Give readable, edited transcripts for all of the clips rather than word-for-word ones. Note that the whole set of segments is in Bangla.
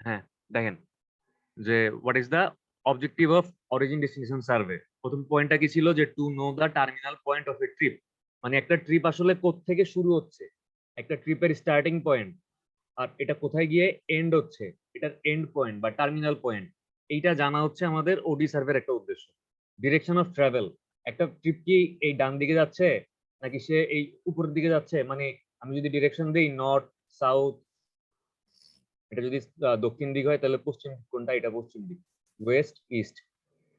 হ্যাঁ, দেখেন যে what is the objective of origin destination survey. প্রথম পয়েন্টটা কি ছিল, যে to know the terminal point of a trip. মানে একটা ট্রিপ আসলে কোত্থেকে শুরু হচ্ছে, একটা ট্রিপের স্টার্টিং পয়েন্ট, আর এটা কোথায় গিয়ে এন্ড হচ্ছে, এটার এন্ড পয়েন্ট বা টার্মিনাল পয়েন্ট, এইটা জানা হচ্ছে আমাদের ওডি সার্ভের একটা উদ্দেশ্য। ডিরেকশন অফ ট্রাভেল, একটা ট্রিপ কি এই ডান দিকে যাচ্ছে নাকি সে এই উপরের দিকে যাচ্ছে, মানে আমি যদি ডিরেকশন দিই নর্থ, সাউথ, এটা যদি দক্ষিণ দিক হয় তাহলে পশ্চিম দিক কোনটা, এটা পশ্চিম দিক, ওয়েস্ট, ইস্ট।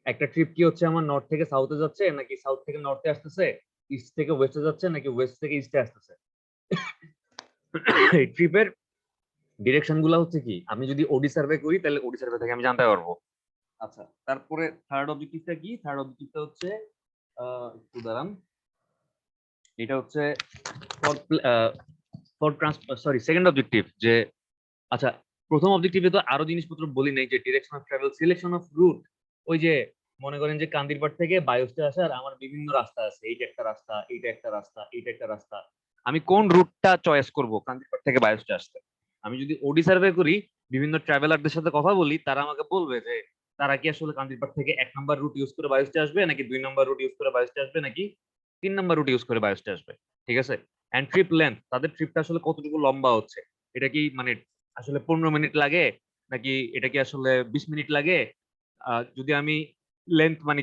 একটা ট্রিপ কি হচ্ছে আমার নর্থ থেকে সাউথে যাচ্ছে নাকি সাউথ থেকে নর্থে আসতেছে, ইস্ট থেকে ওয়েস্টে যাচ্ছে নাকি ওয়েস্ট থেকে ইস্টে আসতেছে। এই ট্রিপের ডিরেকশন গুলা হচ্ছে কি, আমি যদি ওডি সার্ভে করি তাহলে ওডি সার্ভে থেকে আমি জানতে পারবো। আচ্ছা, তারপরে থার্ড অবজেক্টিভটা কি, থার্ড অবজেক্টিভটা হচ্ছে একটু দাঁড়ান, এটা হচ্ছে for for sorry second objective, যে আচ্ছা প্রথম অবজেক্টিভে তো আরো জিনিসপত্র বলি নাই, যে direction of travel, selection of route. ওই যে মনে করেন যে কান্দিরপাড় থেকে বায়োস্টে আসার আমার বিভিন্ন রাস্তা আছে, এইটা একটা রাস্তা, এইটা একটা রাস্তা, এইটা একটা রাস্তা, আমি কোন রুটটা চয়েস করব কান্দিরপাড় থেকে বায়োস্টে আসতে। আমি যদি ওডি সার্ভে করি, বিভিন্ন ট্রাভেলারদের সাথে কথা বলি, তারা আমাকে বলবে যে তারা কি আসলে কান্দিরপাড় থেকে 1 নম্বর রুট ইউজ করে বায়োস্টে আসবে, নাকি 2 নম্বর রুট ইউজ করে বায়োস্টে আসবে, নাকি 3 নম্বর রুট ইউজ করে বায়োস্টে আসবে। ঠিক আছে। এন্ড ট্রিপ লেন্থ, তাদের ট্রিপটা আসলে কতটুকু লম্বা হচ্ছে, এটা কি মানে আসলে 15 মিনিট লাগে নাকি এটা কি আসলে 20 মিনিট লাগে। যদি আমি লেন্থ মানে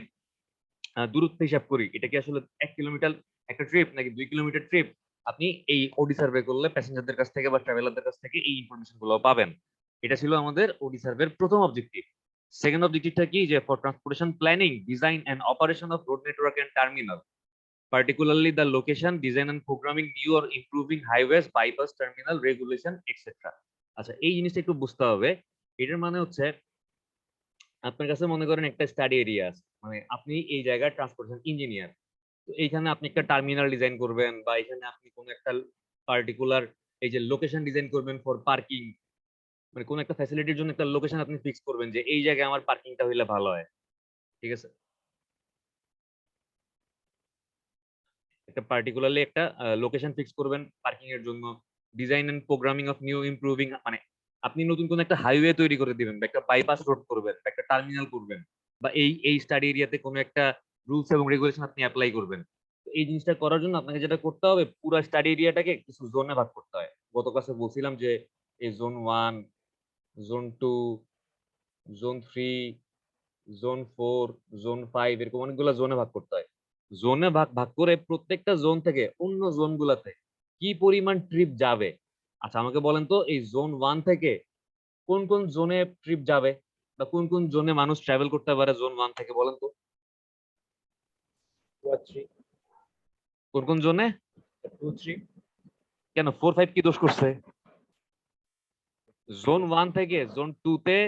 দূরত্ব হিসাব করি, এটা কি আসলে 1 কিলোমিটার একটা ট্রিপ নাকি 2 কিলোমিটার ট্রিপ, আপনি এই ওডি সার্ভে করলে প্যাসেঞ্জারদের কাছ থেকে বা ট্রাভেলারদের কাছ থেকে এই ইনফরমেশন গুলো পাবেন। এটা ছিল আমাদের ওডি সার্ভের প্রথম অবজেক্টিভ। সেকেন্ড অবজেক্টিভটা কি, যে for transportation planning, design and operation of road network and terminal, particularly the location, design and programming new or improving highways, bypass, terminal, regulation, etc. আচ্ছা, এই জিনিসটা একটু বুঝতে হবে। এটার মানে হচ্ছে আপনার কাছে মনে করেন একটা স্টাডি এরিয়া আছে, মানে আপনি এই জায়গায় ট্রান্সপোর্টেশন ইঞ্জিনিয়ার, তো এইখানে আপনি একটা টার্মিনাল ডিজাইন করবেন, বা এখানে আপনি কোন একটা পার্টিকুলার এই যে লোকেশন ডিজাইন করবেন ফর পার্কিং, মানে কোন একটা ফ্যাসিলিটির জন্য একটা লোকেশন আপনি ফিক্স করবেন যে এই জায়গায় আমার পার্কিংটা হইলে ভালো হয়। ঠিক আছে। একটা পার্টিকুলারলি একটা লোকেশন ফিক্স করবেন পার্কিং এর জন্য। Design and programming of new improving, মানে আপনি নতুন কোন একটা হাইওয়ে তৈরি করে দিবেন, বা একটা বাইপাস রোড করবেন, বা একটা টার্মিনাল করবেন, বা এই এই স্টাডি এরিয়াতে কোনো একটা রুলস এবং রেগুলেশন আপনি অ্যাপ্লাই করবেন। তো এই জিনিসটা করার জন্য আপনাকে যেটা করতে হবে, পুরো স্টাডি এরিয়াটাকে কিছু জোনে ভাগ করতে হয়। গত ক্লাসে বলছিলাম যে এই zone 1, zone 2, zone 3, zone 4, zone 5, এরকম অনেকগুলো জোনে ভাগ করতে হয়। জোনে ভাগ ভাগ করে প্রত্যেকটা জোন থেকে অন্য জোন গুলাতে কি পরিমাণ ট্রিপ যাবে। আচ্ছা আমাকে বলেন তো, এই জোন 1 থেকে কোন কোন জোনে ট্রিপ যাবে, বা কোন কোন জোনে মানুষ ট্রাভেল করতে পারে জোন 1 থেকে, বলেন তো। 2 আর 3, কোন কোন জোনে? 2, 3, কেন 4, 5 কি দোষ করছে? জোন 1 থেকে জোন 2 তে,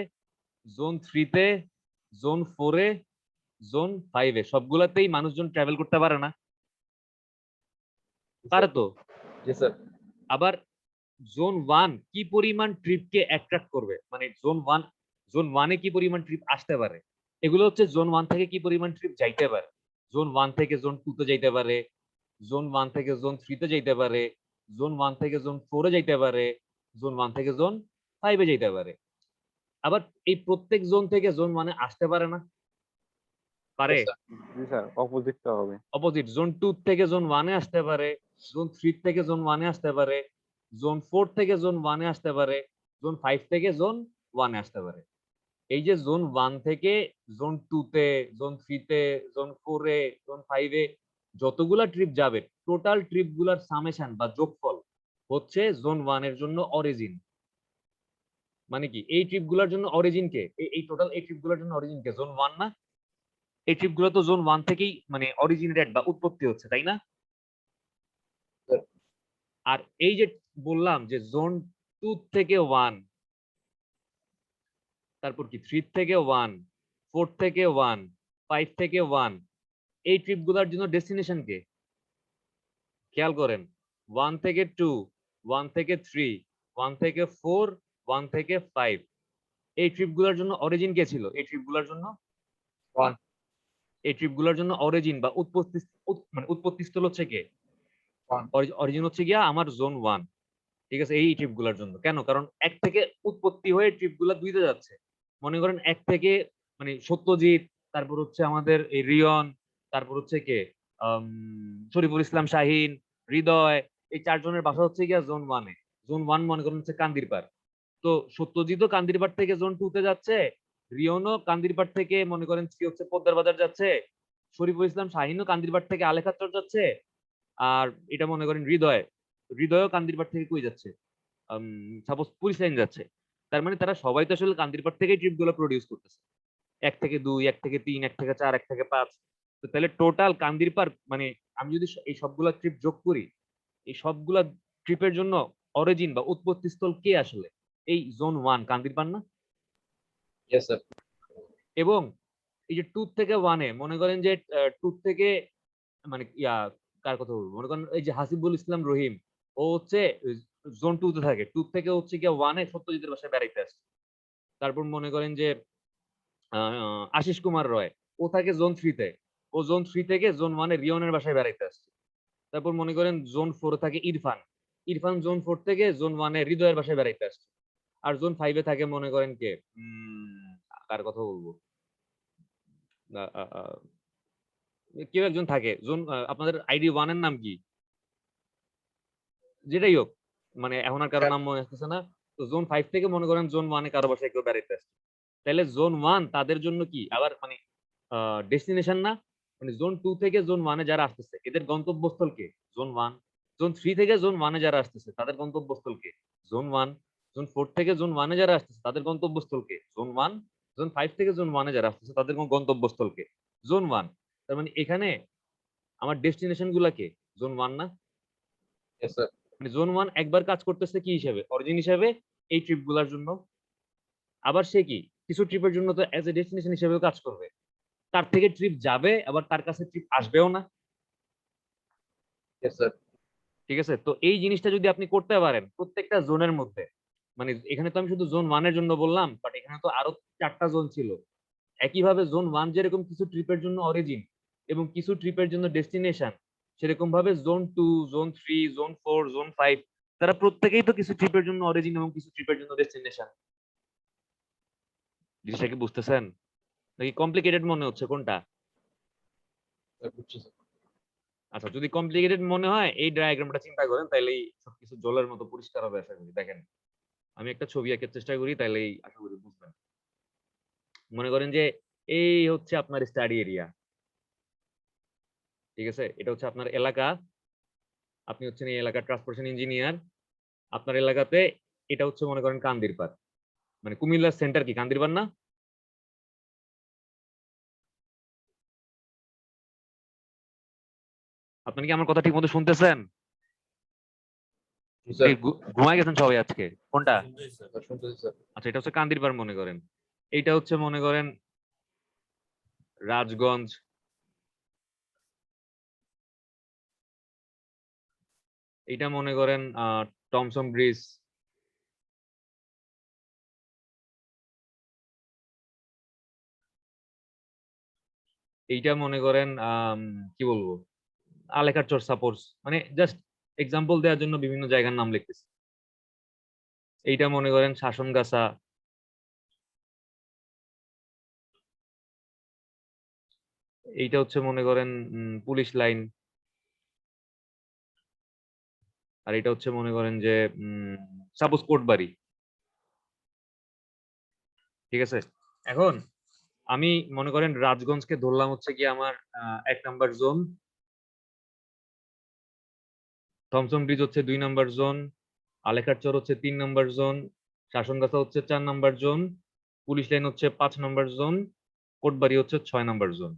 জোন 3 তে, জোন 4-এ, জোন 5-এ সবগুলাতেই মানুষজন ট্রাভেল করতে পারে না? পারে তো। জি স্যার। আবার জোন 1 কি পরিমাণ ট্রিপকে অ্যাট্রাক্ট করবে, মানে জোন 1 কি পরিমাণ ট্রিপ আসতে পারে, এগুলো হচ্ছে জোন 1 থেকে কি পরিমাণ ট্রিপ যাইতে পারে। জোন 1 থেকে জোন 2-তে যাইতে পারে, জোন 1 থেকে জোন 3-তে যাইতে পারে, জোন 1 থেকে জোন 4-এ যাইতে পারে, জোন 1 থেকে জোন 5-এ যাইতে পারে। আবার এই প্রত্যেক জোন থেকে জোন 1-এ আসতে পারে না? পারে। জি স্যার, অপোজিটটা হবে। অপোজিট, জোন 2 থেকে জোন 1-এ আসতে পারে, জোন 3 থেকে জোন 1-এ আসতে পারে, জোন 4 থেকে জোন 1-এ আসতে পারে, জোন 5 থেকে জোন 1-এ আসতে পারে। এই যে জোন 1 থেকে জোন 2-তে, জোন 3-তে, জোন 4-এ, জোন 5-এ যতগুলা ট্রিপ যাবে, টোটাল ট্রিপ গুলার সামেশন বা যোগফল হচ্ছে জোন 1 এর জন্য অরিজিন। মানে কি, এই ট্রিপ গুলার জন্য অরিজিন কে, এই টোটাল এই ট্রিপ গুলার জন্য অরিজিন কে, জোন 1 না? এই ট্রিপ গুলো তো জোন 1 থেকেই মানে অরিজিনেটেড বা উৎপত্তি হচ্ছে, তাই না? আর এই যে বললাম যে জোন 2 থেকে 1, তারপর কি 3 থেকে 1, 4 থেকে 1, 5 থেকে 1, এই ট্রিপ গুলার জন্য ডেস্টিনেশন কে? খেয়াল করেন, 1 থেকে 2, 1 থেকে 3, 1 থেকে 4, 1 থেকে 5, এই ট্রিপ গুলার জন্য অরিজিন কে ছিল? এই ট্রিপ গুলার জন্য 1, এই ট্রিপ গুলার জন্য অরিজিন বা উৎপত্তি মানে উৎপত্তি স্থল হচ্ছে কে? 1, অরিজিন হচ্ছে গিয়া আমার জোন 1। ঠিক আছে, এই ট্রিপ গুলার জন্য। কেন? কারণ এক থেকে উৎপত্তি হয়ে ট্রিপ গুলা দুইতে যাচ্ছে। মনে করেন এক থেকে মানে সত্যজিৎ, তারপর হচ্ছে আমাদের এই রিয়ন, তারপর হচ্ছে কে শরীফুল ইসলাম শাহিন, হৃদয়, এই চারজনের বাসা হচ্ছে গিয়া জোন 1 এ। জোন 1 মনে করেন হচ্ছে কান্দিরপাড়। তো সত্যজিৎও কান্দিরপাড় থেকে জোন 2 তে যাচ্ছে, রিয়নও কান্দিরপাড় থেকে মনে করেন কি হচ্ছে পদ্মার বাজার যাচ্ছে, শরীফুল ইসলাম শাহিনও কান্দিরপাড় থেকে আলেখাচর যাচ্ছে, আর এটা মনে করেন হৃদয়ও কান্দিরপাড় থেকে কই যাচ্ছে, সাপোজ পুলিশ লাইন যাচ্ছে। তার মানে তারা সবাই তো আসলে কান্দিরপাড় থেকেই ট্রিপ গুলো প্রডিউস করতেছে। 1 থেকে 2, 1 থেকে 3, 1 থেকে 4, 1 থেকে 5। তো তাহলে টোটাল কান্দিরপাড় মানে আমি যদি এই সবগুলা ট্রিপ যোগ করি, এই সবগুলা ট্রিপের জন্য অরিজিন বা উৎপত্তিস্থল কে আসলে? এই জোন 1 কান্দিরপাড় না? Yes, sir. এবং এই যে 2 থেকে 1 এ মনে করেন যে 2 থেকে মানে কার কথা বলবো, মনে করেন এই যে হাসিবুল ইসলাম রহিম, ও হচ্ছে জোন 2 তে থাকে, 2 থেকে হচ্ছে গিয়ে 1 এ সত্যজিতের বাসায় বেড়াইতে আসে। তারপর মনে করেন যে আশিস কুমার রয়, ও থাকে জোন 3 তে, ও জোন 3 থেকে জোন 1 এ রিয়নের বাসায় বেড়াইতে আসছে। তারপর মনে করেন জোন 4 এ থাকে ইরফান, ইরফান জোন 4 থেকে জোন 1 এ হৃদয়ের বাসায় বেড়াইতে আসছে। আর জোন 5 এ থাকে মনে করেন কে, কার কথা বলবো, আ আ আ কেউ একজন থাকে জোন, আপনাদের আইডি 1 এর নাম কি? যেটাই হোক, মানে এখন আর কারো নাম মনে আসতেছে না। তো জোন 5 থেকে মনে করেন জোন 1 এ কারো বাসায় কেউ বেড়াইতে আসছে। তাহলে জোন 1 তাদের জন্য কি আবার মানে ডেস্টিনেশন না? মানে জোন 2 থেকে জোন 1 এ যারা আসতেছে এদের গন্তব্যস্থল কে? জোন 1। জোন 3 থেকে জোন 1 এ যারা আসতেছে তাদের গন্তব্যস্থল কে? জোন 1। জোন 4 থেকে জোন 1 এ যারা আসতেছে তাদের গন্তব্যস্থল কে? জোন 1। জোন 5 থেকে জোন 1 এ যারা আসতেছে তাদের গন্তব্যস্থল কে? জোন 1। তার মানে এখানে আমার ডেস্টিনেশন গুলা কে? জোন 1 না? Yes, sir. মানে জোন 1 একবার কাজ করতেছে কি হিসাবে? অরিজিন হিসাবে এই ট্রিপ গুলার জন্য। আবার সে কি কিছু ট্রিপের জন্য তো এজ এ ডেস্টিনেশন হিসেবেও কাজ করবে। তার থেকে ট্রিপ যাবে, আবার তার কাছে ট্রিপ আসবেও না। Yes, sir. ঠিক আছে? তো এই জিনিসটা যদি আপনি করতে পারেন প্রত্যেকটা জোনের মধ্যে, মানে এখানে তো আমি শুধু জোন 1 এর জন্য বললাম, বাট এখানে তো আরো 4 টা জোন ছিল। একইভাবে জোন 1 যেরকম কিছু ট্রিপের জন্য অরিজিন এবং কিছু ট্রিপের জন্য ডেস্টিনেশন, সেরকম ভাবে জোন 2, জোন 3, জোন 4, জোন 5 তারা প্রত্যেকেই তো কিছু ট্রিপের জন্য অরিজিন এবং কিছু ট্রিপের জন্য ডেস্টিনেশন। জিনিসটা কি বুঝতেছেন? নাকি কমপ্লিকেটেড মনে হচ্ছে কোনটা? Sir, বুঝছি, sir. আচ্ছা, যদি কমপ্লিকেটেড মনে হয় এই ডায়াগ্রামটা চিন্তা করেন, তাইলেই সবকিছু জলের মতো পরিষ্কার হবে আশা করি। দেখেন, আমি একটা ছবি আঁকার চেষ্টা করি, তাইলেই আশা করি বুঝবেন। মনে করেন যে এই হচ্ছে আপনার স্টাডি এরিয়া। ঠিক আছে? এটা হচ্ছে আপনার এলাকা। আপনি হচ্ছেন এই এলাকার ট্রান্সপোর্টেশন ইঞ্জিনিয়ার। আপনার এলাকাতে এটা হচ্ছে মনে করেন কান্দিরপাড়। মানে কুমিল্লার সেন্টার কি কান্দিরপাড় না? আপনি কি আমার কথা ঠিক মতো শুনতেছেন? জি, sir. ঘুমায় গেছেন সবাই আজকে? কোনটা? Sir, শুনতেছি, sir. আচ্ছা, এটা হচ্ছে কান্দিরপাড় মনে করেন। এইটা হচ্ছে মনে করেন রাজগঞ্জ। এটা মনে করেন টমসন ব্রিজ। এইটা মনে করেন কি বলবো, আলেকারচর সাপোজ, মানে জাস্ট এক্সাম্পল দেওয়ার জন্য বিভিন্ন জায়গার নাম লিখতেছি। এইটা মনে করেন শাসনগাছা। এইটা হচ্ছে মনে করেন পুলিশ লাইন। আর এটা হচ্ছে মনে করেন যে সাপোজ কোটবাড়ি। ঠিক আছে? এখন আমি মনে করেন রাজগঞ্জকে ধরলাম হচ্ছে কি আমার 1 নাম্বার জোন, থমসন ব্রিজ হচ্ছে 2 নাম্বার জোন, আলেখারচর হচ্ছে 3 নাম্বার জোন, শাসনগাছা হচ্ছে 4 নাম্বার জোন, পুলিশ লাইন হচ্ছে 5 নাম্বার জোন, কোটবাড়ি হচ্ছে 6 নাম্বার জোন,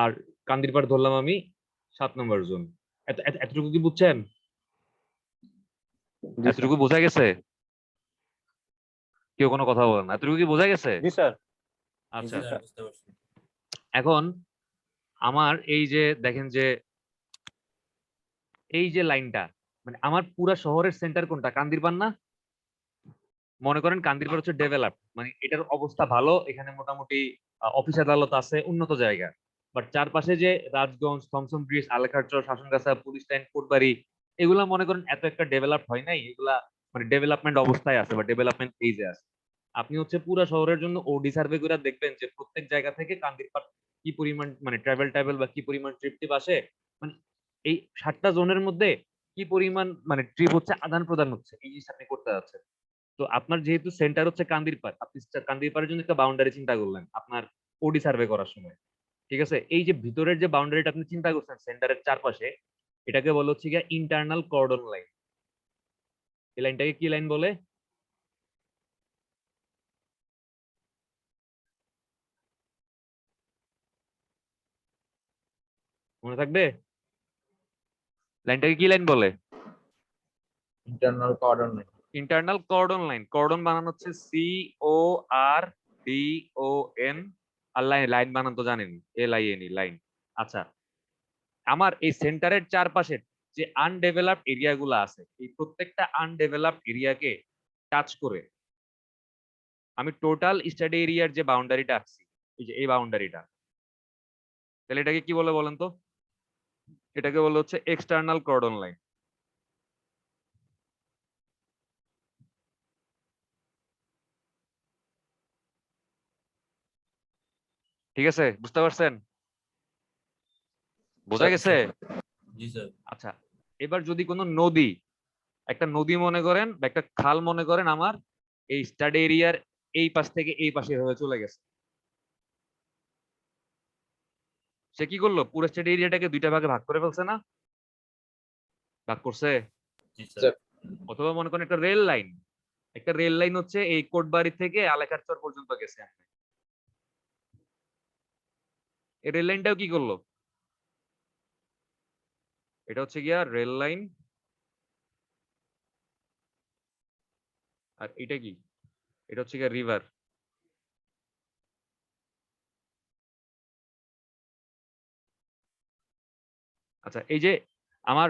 আর কান্দিরপাড় ধরলাম আমি 7 নাম্বার জোন। এতটুকু কি বুঝছেন? জি স্যার। এতটুকু বোঝা গেছে? কেউ কোনো কথা বলেন না। এতটুকু কি বোঝা গেছে? জি স্যার। আচ্ছা, জি স্যার। এখন আমার এই যে দেখেন যে এই যে লাইনটা, মানে আমার পুরা শহরের সেন্টার কোনটা? কান্দিরপাড় না? মনে করেন কান্দিরপাড় হচ্ছে ডেভেলপ, মানে এটার অবস্থা ভালো, এখানে মোটামুটি অফিস আদালত আছে, উন্নত জায়গা। বাট চারপাশে যে Rajganj, Thomson Bridge, Alekharchar, Shashongacha, police line, Kotbari, এগুলা মনে করেন এত একটা ডেভেলপ হয় নাই, এগুলা মানে ডেভেলপমেন্ট অবস্থায় আছে বা ডেভেলপমেন্ট ফেজে আছে। আপনি হচ্ছে পুরো শহরের জন্য ওডি সার্ভে করে দেখবেন যে প্রত্যেক জায়গা থেকে কান্দিরপাড় কি পরিমাণ মানে ট্রাভেল বা কি পরিমাণ ট্রিপ টিপ আসে, মানে এই 7টা জোনের মধ্যে কি পরিমাণ মানে ট্রিপ হচ্ছে আদান প্রদান হচ্ছে, এই জিনিস আপনি করতে যাচ্ছেন। তো আপনার যেহেতু সেন্টার হচ্ছে কান্দিরপাড়, আপনি কান্দিরপাড়ের জন্য একটা বাউন্ডারি চিন্তা করলেন আপনার ওডি সার্ভে করার সময়। ঠিক আছে, এই যে ভিতরের যে বাউন্ডারিটা আপনি চিন্তা করছেন সেন্টারের চারপাশে, এটাকে বলা হচ্ছে গিয়া ইন্টারনাল কর্ডন লাইন। এই লাইনটাকে কি লাইন বলে? মনে থাকবে? লাইনটাকে কি লাইন বলে? Internal cordon line. Internal cordon line. Cordon বানানো হচ্ছে CORDON, আর লাইন লাইন বানান তো জানেন, LINE লাইন। আচ্ছা, আমার এই সেন্টারের চারপাশে যে আনডেভেলপড এরিয়া গুলো আছে, এই প্রত্যেকটা আনডেভেলপড এরিয়াকে টাচ করে আমি টোটাল স্টাডি এরিয়ার যে বাউন্ডারিটা আছি, এই যে এই বাউন্ডারিটা, তাহলে এটাকে কি বলে বলেন তো? এটাকে বলে হচ্ছে এক্সটার্নাল কর্ডন লাইন। ঠিক আছে, বুঝতে পারছেন? বোঝা Sir, গেছে? জি স্যার। আচ্ছা, এবার যদি কোনো নদী, একটা নদী মনে করেন বা একটা খাল মনে করেন আমার এই স্টাডি এরিয়ার এই পাশ থেকে এই পাশে হয়ে চলে গেছে, সে কি করলো? পুরো স্টাডি এরিয়াটাকে দুইটা ভাগে ভাগ করে ফেলছে না? ভাগ করছে। জি স্যার। অথবা মনে করেন একটা রেল লাইন হচ্ছে এই কোটবাড়ি থেকে আলেকারচর পর্যন্ত গেছে, এই রেল লাইনটাও কি করলো? এটা হচ্ছে গিয়া রেল লাইন, আর এটা কি? এটা হচ্ছে গিয়া রিভার। আচ্ছা, এই যে আমার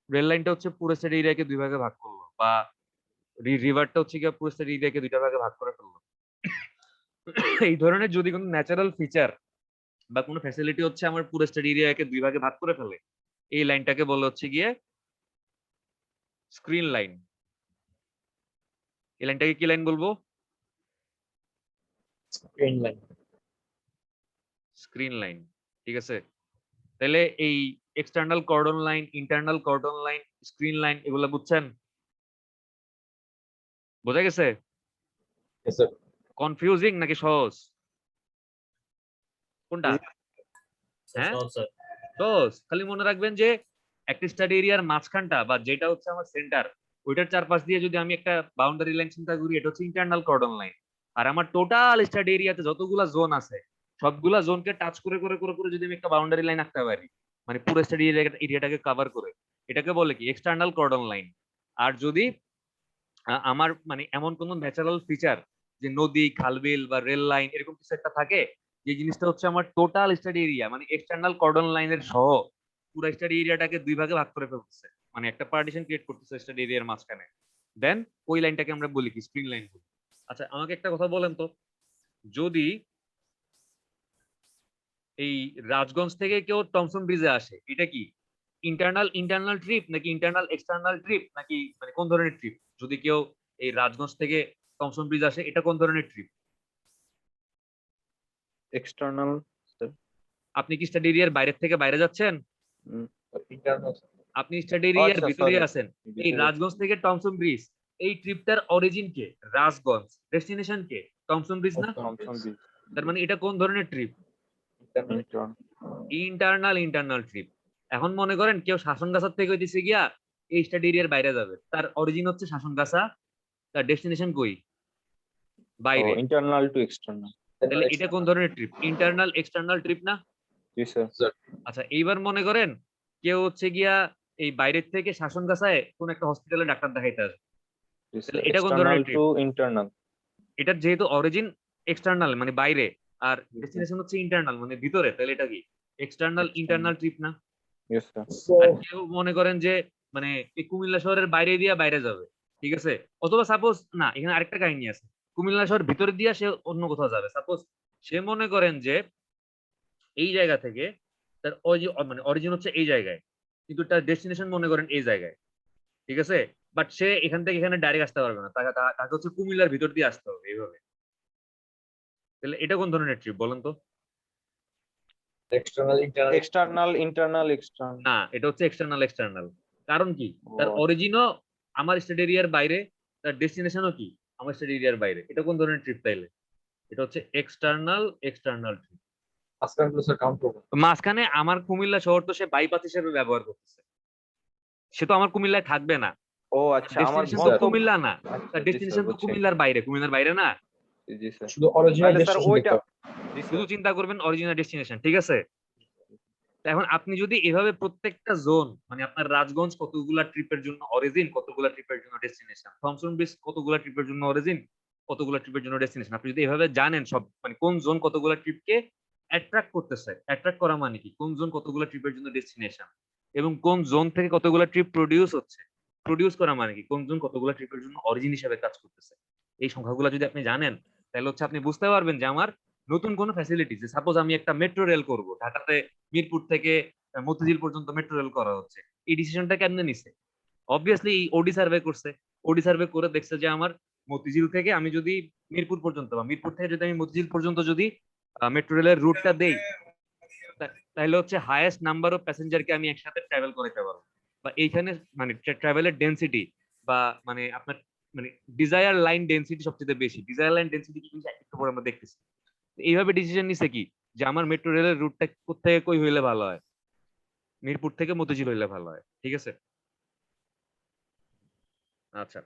রেল লাইনটা হচ্ছে পুরো স্টেট এরিয়াকে দুই ভাগে ভাগ করলো, বা রিভারটা হচ্ছে গিয়ে পুরো স্টেট এরিয়াকে দুইটা ভাগে ভাগ করে ফেললো। এই ধরনের যদি কোনো ন্যাচারাল ফিচার বা কোনো ফ্যাসিলিটি হচ্ছে আমার পুরো স্টেট এরিয়াকে দুই ভাগে ভাগ করে ফেলে, এই লাইনটাকে বলা হচ্ছে গিয়ে স্ক্রিন লাইন। এই লাইনটাকে কি লাইন বলবো? Screen line. Screen line. ঠিক আছে, তাহলে এই external cordon line, internal cordon line, screen line, এগুলো বুঝছেন? বোঝা গেছে? Yes sir. কনফিউজিং নাকি সহজ? কোনটা? হ্যাঁ, সহজ স্যার। সহজ। খালি মনে রাখবেন যে একটা স্টাডি এরিয়ার মাঝখানটা বা যেটা হচ্ছে আমার সেন্টার, ওইটার চারপাশ দিয়ে যদি আমি একটা বাউন্ডারি লাইন চিন্তা করি, এটা হচ্ছে ইন্টারনাল কর্ডন লাইন। আর আমার টোটাল স্টাডি এরিয়াতে যতগুলা জোন আছে, সবগুলা জোনকে টাচ করে করে করে করে যদি আমি একটা বাউন্ডারি লাইন আঁকতে পারি, মানে পুরো স্টাডি এরিয়াটাকে কভার করে, এটাকে বলে কি? External cordon line. আর যদি আমার মানে এমন কোন ন্যাচারাল ফিচার, যে নদী, খালবিল বা রেল লাইন এরকম কিছু একটা থাকে, যে জিনিসটা হচ্ছে আমার টোটাল স্টাডি এরিয়া মানে এক্সটার্নাল কর্ডন লাইনের সহ পুরো স্টাডি এরিয়াটাকে দুই ভাগে ভাগ করে ফেলতেছে, মানে একটা পার্টিশন ক্রিয়েট করতেছে স্টাডি এরিয়ার মাঝখানে, দেন ওই লাইনটাকে আমরা বলি কি? স্ক্রিন লাইন বলি। আচ্ছা, আমাকে একটা কথা বলেন তো, যদি এই রাজগঞ্জ থেকে কেউ টমসন ব্রিজে আসে, এটা কি ইন্টারনাল ট্রিপ নাকি ইন্টারনাল এক্সটার্নাল ট্রিপ, নাকি মানে কোন ধরনের ট্রিপ? যদি কেউ এই রাজগঞ্জ থেকে টমসন ব্রিজ আসে, এটা কোন ধরনের ট্রিপ? External sir. আপনি কি স্টাডি এরিয়ার বাইরের থেকে বাইরে যাচ্ছেন? Internal. আপনি স্টাডি এরিয়ার আচ্ছা, ভিতরে sorry, আছেন। এই ভিতরে। রাজগঞ্জ থেকে টমসন ব্রিজ, এই ট্রিপটার অরিজিন কে? রাজগঞ্জ। ডেস্টিনেশন কে? টমসন ব্রিজ না? Thomson bridge. তার মানে এটা কোন ধরনের ট্রিপ? Internal. Internal trip. এখন মনে করেন কেউ শাসনগাছা থেকে হইতেছে গিয়া এই স্টাডি এরিয়ার বাইরে যাবে, তার অরিজিন হচ্ছে শাসনগাছা, তার ডেস্টিনেশন কই? ও বাইরে। Internal to external. তাহলে এটা কোন ধরনের ট্রিপ? ইন্টারনাল এক্সটার্নাল ট্রিপ না? জি স্যার। Sir. আচ্ছা, এইবার মনে করেন কেউ হচ্ছে গিয়া এই বাইরের থেকে শাসনগাছায় কোন একটা হসপিটালে ডাক্তার দেখাইতে আসবে, জি তাহলে স্যার। এটা কোন এক্সটার্নাল ধরনের ট্রিপ? Two internal. এটার যেহেতু অরিজিন এক্সটার্নাল মানে বাইরে, আর ডেস্টিনেশন হচ্ছে ইন্টারনাল মানে ভিতরে, তাহলে এটা কি? এক্সটার্নাল ইন্টারনাল ট্রিপ না? Yes sir. আর কেউ মনে করেন যে মানে এই কুমিল্লা শহরের বাইরে দিয়া বাইরে যাবে, ঠিক আছে, অথবা সাপোজ না, এখানে আরেকটা কাহিনী আছে, কুমিল্লা শহর ভিতরে দিয়া সে অন্য কোথাও যাবে, সাপোজ সে মনে করেন যে এই জায়গা থেকে তার মানে অরিজিন হচ্ছে এই জায়গায়, কিন্তু তার ডেস্টিনেশন মনে করেন এই জায়গায়, ঠিক আছে, বাট সে এখান থেকে এখানে ডাইরেক্ট আসতে পারবে না, তাকে হচ্ছে কুমিল্লার ভিতর দিয়ে আসতে হবে এইভাবে। তাহলে এটা কোন ধরনের ট্রিপ বলেন তো? External, internal. External, internal, external. না, এটা হচ্ছে এক্সটার্নাল এক্সটার্নাল। কারণ কি, তার ও, অরিজিনও আমার স্টেট এরিয়ার বাইরে, তার ডেস্টিনেশনও কি আমার স্টেট এরিয়ার বাইরে। এটা কোন ধরনের ট্রিপ তাইলে? এটা হচ্ছে এক্সটার্নাল এক্সটার্নাল ট্রিপ। মাঝখানে গুলো স্যার কাউন্ট করবো। মাঝখানে আমার কুমিল্লা শহর তো সে বাইপাস হিসেবে ব্যবহার করতেছে, সে তো আমার কুমিল্লায় থাকবে না, ও আচ্ছা, আমার ডেস্টিনেশন তো গন্তব্য। কুমিল্লা না, আচ্ছা, তার জি স্যার, ডেস্টিনেশন তো বুঝছি। কুমিল্লার বাইরে, কুমিল্লার বাইরে না। জি স্যার। শুধু অরিজিনাল তাহলে স্যার ডেস্টিনেশন ওইটা, দেখতে হবে। জি শুধু স্যার। চিন্তা করবেন অরিজিনাল ডেস্টিনেশন, ঠিক আছে। তো এখন আপনি যদি এভাবে প্রত্যেকটা জোন, মানে আপনার রাজগঞ্জ কতগুলা ট্রিপের জন্য অরিজিন, কতগুলা ট্রিপের জন্য ডেস্টিনেশন, থমসন ব্রিজ কতগুলা ট্রিপের জন্য অরিজিন, কতগুলা ট্রিপের জন্য ডেস্টিনেশন, আপনি যদি এভাবে জানেন সব, মানে কোন জোন কতগুলা ট্রিপকে অ্যাট্রাক্ট করতেছে, অ্যাট্রাক্ট করা মানে কি, কোন জোন কতগুলা ট্রিপের জন্য ডেস্টিনেশন, এবং কোন জোন থেকে কতগুলা ট্রিপ প্রডিউস হচ্ছে, প্রডিউস করা মানে কি, কোন জোন কতগুলা ট্রিপের জন্য অরিজিন হিসেবে কাজ করতেছে, এই সংখ্যাগুলো যদি আপনি জানেন, তাহলে হচ্ছে আপনি বুঝতে পারবেন যে আমার নতুন কোনো ফ্যাসিলিটি, যে সাপোজ আমি একটা মেট্রো রেল করব ঢাকাতে, মিরপুর থেকে মতিঝিল পর্যন্ত মেট্রো রেল করা হচ্ছে, এই ডিসিশনটা কেমনে নিছে? অবভিয়াসলি এই ওডি সার্ভে করছে, ওডি সার্ভে করে দেখছে যে আমার মতিঝিল থেকে আমি যদি মিরপুর পর্যন্ত, বা মিরপুর থেকে যদি আমি মতিঝিল পর্যন্ত যদি মেট্রো রেলের রুটটা দেই, তাহলে হচ্ছে হাইয়েস্ট নাম্বার অফ প্যাসেঞ্জারকে আমি একসাথে ট্রাভেল করাতে পারবো, বা এইখানে মানে ট্রাভেলের ডেন্সিটি, বা মানে আপনার মানে ডিজায়ার লাইন ডেন্সিটি সবচেয়ে বেশি, ডিজায়ার লাইন ডেন্সিটি কি জিনিস একটু পরে আমরা দেখতেছি। তো এইভাবে ডিসিশন নিছে কি, যে আমার মেট্রো রেলের রুটটা কোথেকে কই হইলে ভালো হয়, মিরপুর থেকে মতিঝিল হইলে ভালো হয়, ঠিক আছে। আচ্ছা,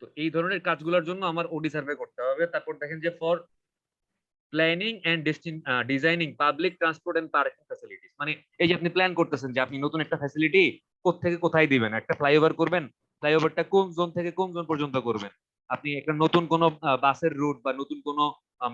তো এই ধরনের কাজগুলোর জন্য আমার ওডি সার্ভে করতে হবে। তারপর দেখেন যে for planning and designing public transport and parking facilities, মানে এই যে আপনি প্ল্যান করতেছেন যে আপনি নতুন একটা ফ্যাসিলিটি কোত্থেকে কোথায় দিবেন, একটা ফ্লাইওভার করবেন, ফ্লাইওভারটা কোন জোন থেকে কোন জোন পর্যন্ত করবেন, আপনি একটা নতুন কোন বাসের রুট বা নতুন কোন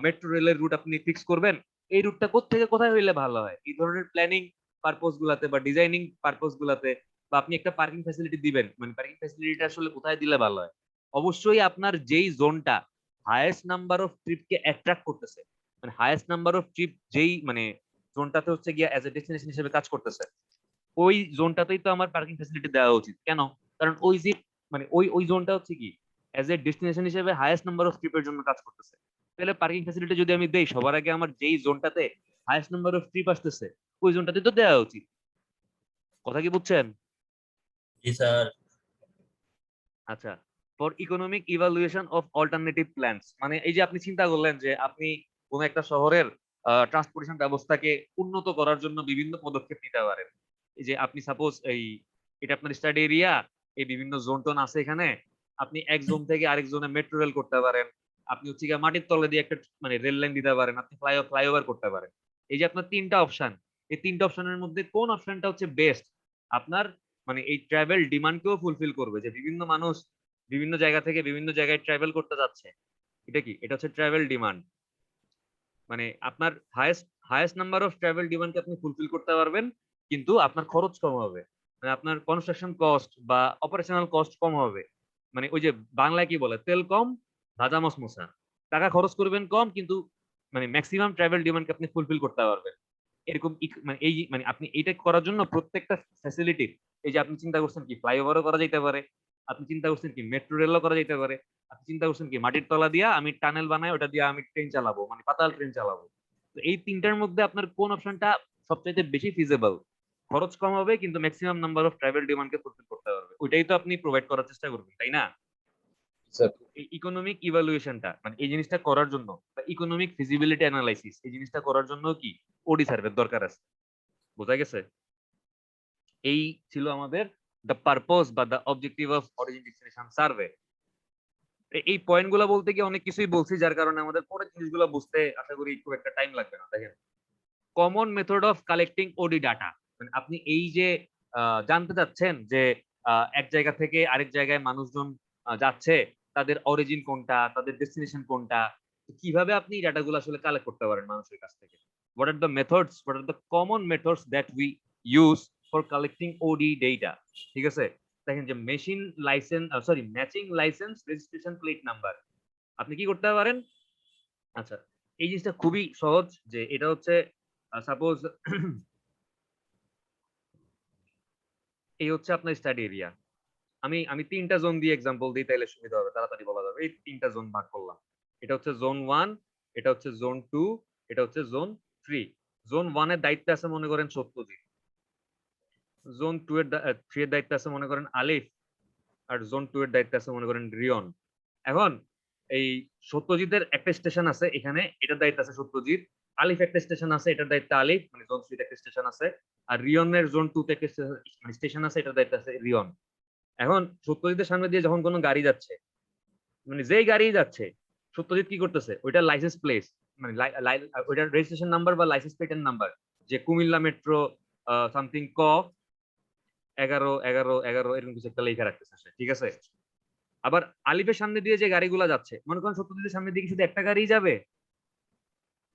মেট্রো রেলের রুট আপনি ফিক্স করবেন, এই রুটটা কোত্থেকে কোথায় হইলে ভালো হয়, এই ধরনের প্ল্যানিং পারপোজ গুলাতে বা ডিজাইনিং পারপোজ গুলাতে, বা আপনি একটা পার্কিং ফ্যাসিলিটি দিবেন, মানে পার্কিং ফ্যাসিলিটিটা আসলে কোথায় দিলে ভালো হয়, অবশ্যই আপনার যেই জোনটা হাইয়েস্ট নাম্বার অফ ট্রিপকে অ্যাট্রাক্ট করতেছে, মানে হাইয়েস্ট নাম্বার অফ ট্রিপ যেই মানে জোনটাতে হচ্ছে গিয়া অ্যাজ এ ডেস্টিনেশন হিসেবে কাজ করতেছে, ওই জোনটাতেই তো আমার পার্কিং ফ্যাসিলিটি দেওয়া উচিত। কেন? কারণ ওই যে মানে ওই জোনটা হচ্ছে কি অ্যাজ এ ডেস্টিনেশন হিসেবে হাইয়েস্ট নাম্বার অফ ট্রিপের জন্য কাজ করতেছে। তাহলে পার্কিং ফ্যাসিলিটি যদি আমি দেই, সবার আগে আমার যেই জোনটাতে হাইয়েস্ট নাম্বার অফ ট্রিপ আসতেছে ওই জোনটাতে তো দেওয়া উচিত। কথা কি বুঝছেন? জি স্যার। আচ্ছা, for economic evaluation of alternative plans, মানে এই যে আপনি চিন্তা করলেন যে আপনি কোন একটা শহরের ট্রান্সপোর্টেশন ব্যবস্থাকে উন্নত করার জন্য বিভিন্ন পদক্ষেপ নিতে পারেন। এই যে আপনি সাপোজ এটা আপনার স্টাডি এরিয়া, এই বিভিন্ন জোন টোন আছে এখানে, আপনি এক জোন থেকে আরেক জোনে মেট্রো রেল করতে পারেন, আপনি হচ্ছে গিয়ে মাটির তলে দিয়ে একটা মানে রেল লাইন দিতে পারেন, আপনি ফ্লাইওভার করতে পারেন। এই যে আপনার তিনটা অপশন, এই তিনটা অপশনের মধ্যে কোন অপশনটা হচ্ছে বেস্ট আপনার মানে এই ট্রাভেল ডিমান্ডকেও ফুলফিল করবে, যে বিভিন্ন মানুষ বিভিন্ন জায়গা থেকে বিভিন্ন জায়গায় ট্রাভেল করতে যাচ্ছে, এটা কি, এটা হচ্ছে ট্রাভেল ডিমান্ড, মানে আপনার হাইয়েস্ট নাম্বার অফ ট্রাভেল ডিমান্ডকে আপনি ফুলফিল করতে পারবেন, কিন্তু আপনার খরচ কম হবে, মানে আপনার কনস্ট্রাকশন কস্ট বা অপারেশনাল কস্ট কম হবে, মানে ওই যে বাংলায় কি বলে, তেল কম ভাজা মশমশা, টাকা খরচ করবেন কম, কিন্তু মানে ম্যাক্সিমাম ট্রাভেল ডিমান্ডকে আপনি ফুলফিল করতে পারবেন। এরকম মানে এই মানে আপনি এইটা করার জন্য প্রত্যেকটা ফ্যাসিলিটি, এই যে আপনি চিন্তা করছেন কি ফ্লাইওভারও করা যেতে পারে, আপনি চিন্তা করছেন কি মেট্রো রেলও করা যেতে পারে, আপনি চিন্তা করছেন কি মাটির তলা দিয়া আমি টানেল বানাই, ওটা দিয়ে আমি ট্রেন চালাবো, মানে পাতাল ট্রেন চালাবো। তো এই তিনটার মধ্যে আপনার কোন অপশনটা সবচাইতে বেশি ফিজিবল, খরচ কম হবে কিন্তু ম্যাক্সিমাম নাম্বার অফ ট্রাভেল ডিমান্ডকে ফুলফিল করতে পারবে, ওইটাই তো আপনি প্রোভাইড করার চেষ্টা করবেন, তাই না? স্যার এই ইকোনমিক ইভালুয়েশনটা মানে এই জিনিসটা করার জন্য, বা ইকোনমিক ফিজিবিলিটি অ্যানালাইসিস এই জিনিসটা করার জন্য কি ওডি সার্ভের দরকার আছে। বোঝা গেছে? এই ছিল আমাদের দ্য পারপোজ বা the objective of origin destination survey. এই পয়েন্ট গুলো বলতে গিয়ে অনেক কিছুই বলছি, যার কারণে আমাদের পরের জিনিসগুলো বুঝতে আশা করি খুব একটা টাইম লাগবে না। দেখেন, common method of collecting OD data, মানে আপনি এই যে জানতে চাচ্ছেন যে এক জায়গা থেকে আরেক জায়গায় মানুষজন যাচ্ছে, তাদের অরিজিন কোনটা, তাদের ডেস্টিনেশন কোনটা, তো কিভাবে আপনি এই ডাটাগুলো আসলে কালেক্ট করতে পারেন মানুষের কাছ থেকে। What are the methods, what are the common methods that we use for collecting OD data, ঠিক আছে। দেখেন যে machine licence, sorry matching licence registration plate number, আপনি কি করতে পারেন? আচ্ছা, এই জিনিসটা খুবই সহজ, যে এটা হচ্ছে সাপোজ এই হচ্ছে আপনার স্টাডি এরিয়া। আমি 3টা জোন দিয়ে এক্সাম্পল দিই, তাইলে সুবিধা হবে, তাড়াতাড়ি বলা যাবে। এই 3টা জোন ভাগ করলাম। এটা হচ্ছে জোন 1, এটা হচ্ছে জোন 2, এটা হচ্ছে জোন 3। জোন 1 এর দায়িত্বে আছে মনে করেন সত্যজিৎ। জোন 2 এর 3 এর দায়িত্বে আছে মনে করেন আলিফ, আর জোন 2 এর দায়িত্বে আছে মনে করেন রিয়ন। এখন এই সত্যজিতের একটা স্টেশন আছে এখানে, এটার দায়িত্ব আছে সত্যজিৎ। আলিফ একটা স্টেশন আছে, এটার দায়িত্ব আলিফ, মানে জোন 3 তে একটা স্টেশন আছে। আর রিয়নের জোন 2 তে একটা স্টেশন আছে, এটার দায়িত্ব আছে রিয়ন। এখন সত্যজিতের সামনে দিয়ে যখন কোনো গাড়ি যাচ্ছে, মানে যেই গাড়ি যাচ্ছে, সত্যজিৎ কি করতেছে, ওইটার লাইসেন্স প্লেট, মানে ওইটার রেজিস্ট্রেশন নাম্বার বা লাইসেন্স প্লেটের নাম্বার, যে কুমিল্লা মেট্রো সামথিং ক 11 এরকম কিছু একটা লেখা রাখতেছে সে, ঠিক আছে। আবার আলিফের সামনে দিয়ে যে গাড়িগুলো যাচ্ছে, মনে করেন সত্যজিতের সামনে দিয়ে কি শুধু একটা গাড়ি যাবে?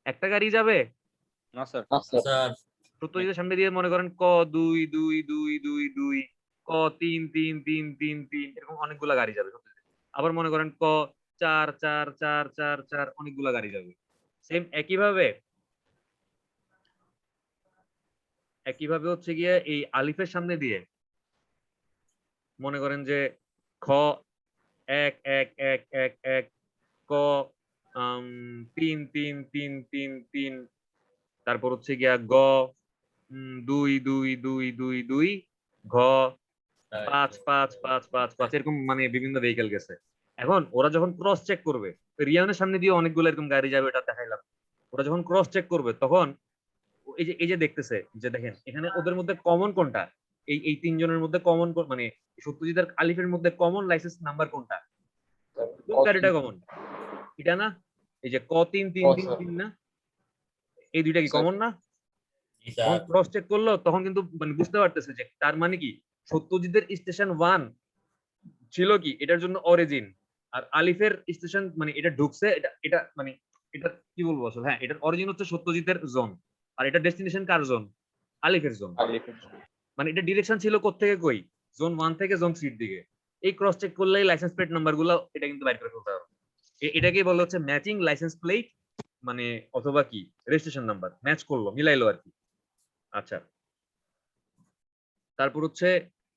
একটা গাড়ি যাবে? না স্যার। স্যার সত্যজিতের সামনে দিয়ে মনে করেন ক 2 2 2 2 2 ক 3 3 3 3 3 এরকম অনেকগুলা গাড়ি যাবে সত্যজিৎ। আবার মনে করেন ক 4 4 4 4 4 অনেকগুলা গাড়ি যাবে। সেম একইভাবে হচ্ছে গিয়ে এই আলিফের সামনে দিয়ে মনে করেন যে খ 1 1 1 1 1 ক 3 3 3 3 3, তারপর হচ্ছে গিয়া গ 2 2 2 2 2, ঘ 5 5 5 5 5 এরকম, মানে বিভিন্ন ভেহিকেল গেছে। এখন ওরা যখন ক্রস চেক করবে, রিয়ানের সামনে দিয়ে অনেকগুলো এরকম গাড়ি যাবে, এটা দেখাইলাম। ওরা যখন ক্রস চেক করবে তখন এই যে দেখতেছে যে দেখেন এখানে ওদের মধ্যে কমন কোনটা, এই তিনজনের মধ্যে কমন, মানে সত্যজিৎ আর আলিফের মধ্যে কমন লাইসেন্স নাম্বার কোনটা? কোন গাড়িটা কমন? এটা না? এই যে ক 3 3 3 3 না, এই দুইটা কি স্যার। কমন না? জি যখন স্যার ক্রস চেক করলো তখন কিন্তু মানে বুঝতে পারতেছে যে তার মানে কি সত্যজিতের স্টেশন 1 ছিল কি এটার জন্য অরিজিন, আর আলিফের স্টেশন মানে এটা ঢুকছে, এটা এটা মানে এটা কি বলবো আসলে, হ্যাঁ এটার অরিজিন হচ্ছে সত্যজিতের জোন, আর এটা ডেস্টিনেশন কার জোন? আলিফের জোন। আলিফের। মানে এটা ডিরেকশন ছিল কোত্থেকে কই? জোন 1 থেকে জোন 3 এর দিকে। এই ক্রস চেক করলেই লাইসেন্স প্লেট নাম্বার গুলো এটা কিন্তু বাইর করে ফেলতে হবে। এটাকেই বলা হচ্ছে ম্যাচিং লাইসেন্স প্লেট, মানে অথবা কি রেজিস্ট্রেশন নাম্বার ম্যাচ করলো, মিলাইলো আর কি। আচ্ছা, তারপর হচ্ছে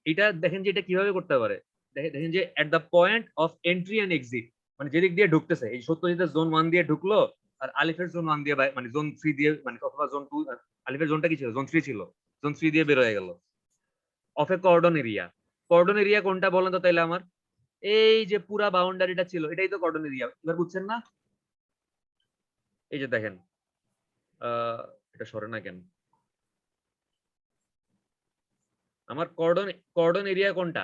এটা দেখেন যে এটা কিভাবে করতে পারে। দেখেন যে at the point of entry and exit, মানে যেদিক দিয়ে ঢুকতেছে, এই সত্যজিতের জোন 1 দিয়ে ঢুকলো, আর আলিফের জোন 1 দিয়ে মানে জোন 3 দিয়ে, মানে অথবা জোন 2, আলিফের জোনটা কি ছিল? জোন 3 ছিল, জোন 3 দিয়ে বের হয়ে গেল। Of A cordon area. Cordon area কোনটা বলেন তো তাইলে আমার? এই যে পুরা বাউন্ডারিটা ছিল, এটাই তো কর্ডন এরিয়া। এবার বুঝছেন না? এই যে দেখেন, এটা সরে না কেন? আমার কর্ডন কর্ডন এরিয়া কোনটা?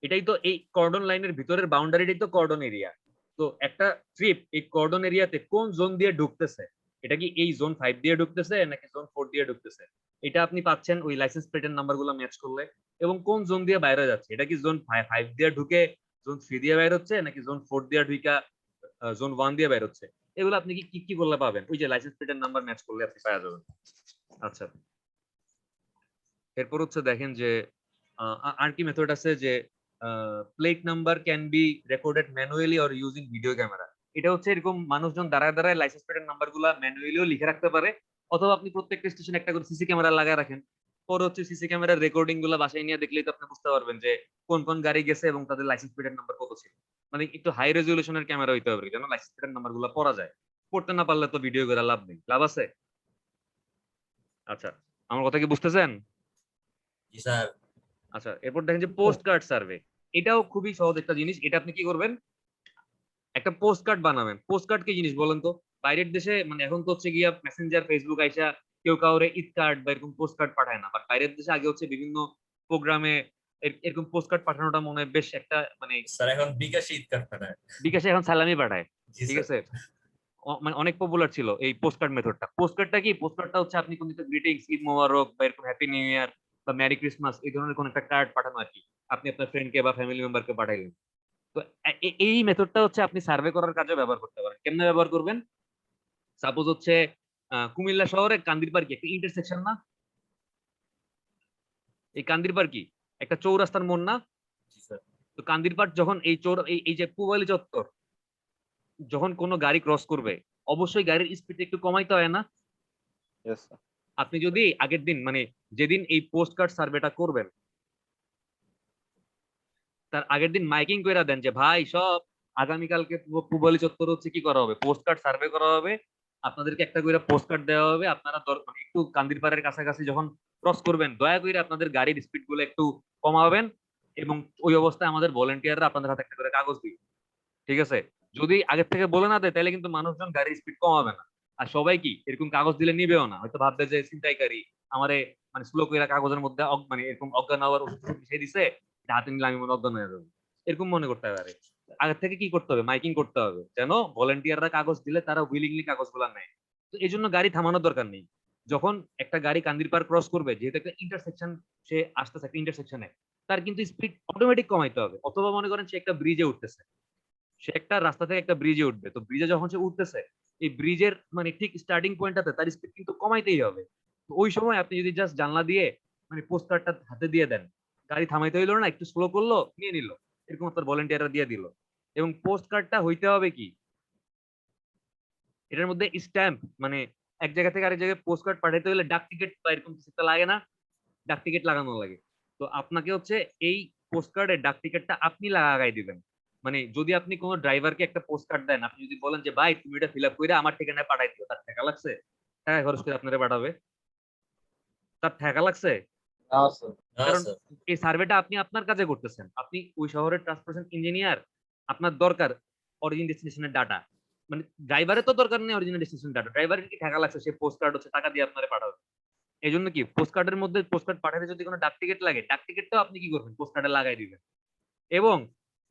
এটাই তো, এই কর্ডন লাইনের ভিতরের বাউন্ডারিটাই তো কর্ডন এরিয়া। তো একটা ট্রিপ এই কর্ডন এরিয়াতে কোন জোন দিয়ে ঢুকতেছে, এটা কি এই জোন 5 দিয়ে ঢুকতেছে নাকি জোন 4 দিয়ে ঢুকতেছে, এটা আপনি পাচ্ছেন ওই লাইসেন্স প্লেটের নাম্বারগুলো ম্যাচ করলে। এবং কোন জোন দিয়ে বাইরে যাচ্ছে, এটা কি জোন 5 দিয়ে ঢুকে জোন 3 দিয়ে বাইরে হচ্ছে, নাকি জোন 4 দিয়ে ঢুকা জোন 1 দিয়ে বাইরে হচ্ছে, এগুলো আপনি কি করলে পাবেন? ওই যে লাইসেন্স প্লেটের নাম্বার ম্যাচ করলে আপনি পাওয়া যাবেন। আচ্ছা, এরপর হচ্ছে দেখেন যে আর কি মেথড আছে, যে plate number can be recorded manually or using video camera. এটা হচ্ছে এরকম মানুষজন দাঁড়ায় দাঁড়ায় লাইসেন্স প্লেটের নাম্বারগুলো ম্যানুয়ালিও লিখে রাখতে পারে, অথবা আপনি প্রত্যেকটা স্টেশনে একটা করে সিসি ক্যামেরা লাগায় রাখেন। পরে হচ্ছে সিসি ক্যামেরার রেকর্ডিং গুলো বাসায় নিয়ে দেখলেই তো আপনি বুঝতে পারবেন যে কোন কোন গাড়ি গেছে এবং তাদের লাইসেন্স প্লেটের নাম্বার কত ছিল। মানে একটু হাই রেজলিউশনের ক্যামেরা হইতে হবে যেন লাইসেন্স প্লেটের নাম্বার গুলো পড়া যায়। পড়তে না পারলে তো ভিডিও করে লাভ নেই, লাভ আছে? আচ্ছা, আমার কথা কি বুঝতেছেন? জি স্যার আচ্ছা, এরপর দেখেন যে পোস্ট কার্ড সার্ভে। এটাও খুবই সহজ একটা জিনিস। এটা আপনি কি করবেন, একটা পোস্ট কার্ড বানাবেন। পোস্ট কার্ড কি জিনিস বলেন তো? বাইরের দেশে মানে এখন তো হচ্ছে গিয়া মেসেঞ্জার, ফেসবুক আইসা কেউ কাউরে ঈদ কার্ড বা এরকম পোস্ট কার্ড পাঠায় না, বাট বাইরের দেশে আগে হচ্ছে বিভিন্ন প্রোগ্রামে এরকম পোস্ট কার্ড পাঠানোটা মনে হয় বেশ একটা মানে, স্যার এখন বিকাশে ঈদ কার্ড পাঠায়। বিকাশে এখন সালামি পাঠায়, জি ঠিক স্যার আছে। মানে অনেক পপুলার ছিল এই পোস্ট কার্ড মেথডটা। পোস্ট কার্ডটা কি? পোস্ট কার্ডটা হচ্ছে আপনি কোন একটা গ্রিটিংস, ঈদ মোবারক বা এরকম হ্যাপি নিউ ইয়ার বা মেরি ক্রিসমাস এই ধরনের কোন একটা কার্ড পাঠানো আর কি, আপনি আপনার ফ্রেন্ডকে বা ফ্যামিলি মেম্বারকে পাঠাইলেন। তো এই মেথডটা হচ্ছে আপনি সার্ভে করার কাজে ব্যবহার করতে পারেন। কেমনে ব্যবহার করবেন? সাপোজ হচ্ছে কুমিল্লা শহরে কান্দিরপাড় কি একটা ইন্টারসেকশন না? এই কান্দিরপাড় কি একটা চৌরাস্তার মোড় না? জি স্যার তো কান্দিরপাড় যখন এই এই যে পূবালী চত্বর, যখন কোনো গাড়ি ক্রস করবে অবশ্যই গাড়ির স্পিড একটু কমাইতে হয় না? Yes sir. আপনি যদি আগের দিন মানে যেদিন এই পোস্ট কার্ড সার্ভেটা করবেন তার আগের দিন মাইকিং করে দেন যে ভাই সব আগামীকালকে পূবালী চত্বর হচ্ছে কি করা হবে, পোস্ট কার্ড সার্ভে করা হবে, আপনাদেরকে একটা করে পোস্ট কার্ড দেওয়া হবে, আপনারা মানে একটু কান্দিরপাড়ের কাছাকাছি যখন ক্রস করবেন দয়া করে আপনাদের গাড়ির স্পিড গুলো একটু কমাবেন, এবং ওই অবস্থায় আমাদের ভলেন্টিয়াররা আপনাদের হাতে একটা করে কাগজ দিবে। ঠিক আছে, যদি আগের থেকে বলে না দেয় তাহলে কিন্তু মানুষজন গাড়ির স্পিড কমাবে না। আর সবাই কি এরকম কাগজ দিলে নিবেও না, হয়তো ভাববে যে ছিনতাইকারী আমারে মানে স্লো কইরা কাগজের মধ্যে মানে এরকম অজ্ঞান হওয়ার ওষুধ মিশিয়ে দিছে, এটা হাতে নিলে আমি মনে অজ্ঞান হয়ে যাবো, এরকম মনে করতে পারে। আগের থেকে কি করতে হবে, মাইকিং করতে হবে যেন ভলেন্টিয়াররা কাগজ দিলে তারা উইলিংলি কাগজগুলো নেয়। তো এই জন্য গাড়ি থামানোর দরকার নেই। যখন একটা গাড়ি কান্দির পার ক্রস করবে, যেহেতু একটা ইন্টারসেকশন সে আসতেছে একটা ইন্টারসেকশনে, তার কিন্তু স্পিড অটোমেটিক কমাইতে হবে। অথবা মনে করেন সে একটা ব্রিজে উঠতেছে, সে একটা রাস্তা থেকে একটা ব্রিজে উঠবে, তো ব্রিজে যখন সে উঠতেছে এই ব্রিজের মানে ঠিক স্টার্টিং পয়েন্টটাতে তার স্পিড কিন্তু কমাইতেই হবে। তো ওই সময় আপনি যদি জাস্ট জানলা দিয়ে মানে পোস্ট কার্ডটা হাতে দিয়ে দেন, গাড়ি থামাইতে হইলো না, একটু স্লো করলো নিয়ে নিল, এরকম আপনার ভলেন্টিয়াররা দিয়ে দিল। এবং পোস্ট কার্ডটা হইতে হবে কি, এটার মধ্যে স্ট্যাম্প মানে এক জায়গা থেকে আরেক জায়গায় পোস্ট কার্ড পাঠাইতে হলে ডাক টিকিট বা এরকম কিছু একটা লাগে না, ডাক টিকিট লাগানো লাগে। তো আপনাকে হচ্ছে এই পোস্ট কার্ডে ডাক টিকিটটা আপনি লাগাই দিবেন। মানে যদি আপনি কোনো ড্রাইভারকে একটা পোস্ট কার্ড দেন, আপনি যদি বলেন যে ভাই তুমি এটা ফিল আপ করে আমার ঠিকানায় পাঠাই দিও, তার টাকা লাগছে? টাকা খরচ করে আপনারা পাঠাবে, তার টাকা লাগছে? না স্যার। না কারণ স্যার। এই সার্ভেটা আপনি আপনার কাজে করতেছেন, আপনি ওই শহরের ট্রান্সপোর্টেশন ইঞ্জিনিয়ার, আপনার দরকার অরিজিন ডেস্টিনেশনের ডাটা। মানে ড্রাইভারের তো দরকার নেই অরিজিনাল ডেস্টিনেশন ডাটা, ড্রাইভারের কি টাকা লাগছে, সে পোস্ট কার্ড হচ্ছে টাকা দিয়ে আপনারা পাঠাবে। এই জন্য কি পোস্ট কার্ডের মধ্যে পোস্ট কার্ড পাঠাতে যদি কোনো ডাক টিকিট লাগে, ডাক টিকিটটাও আপনি কি করবেন পোস্ট কার্ডে লাগাই দিবেন। এবং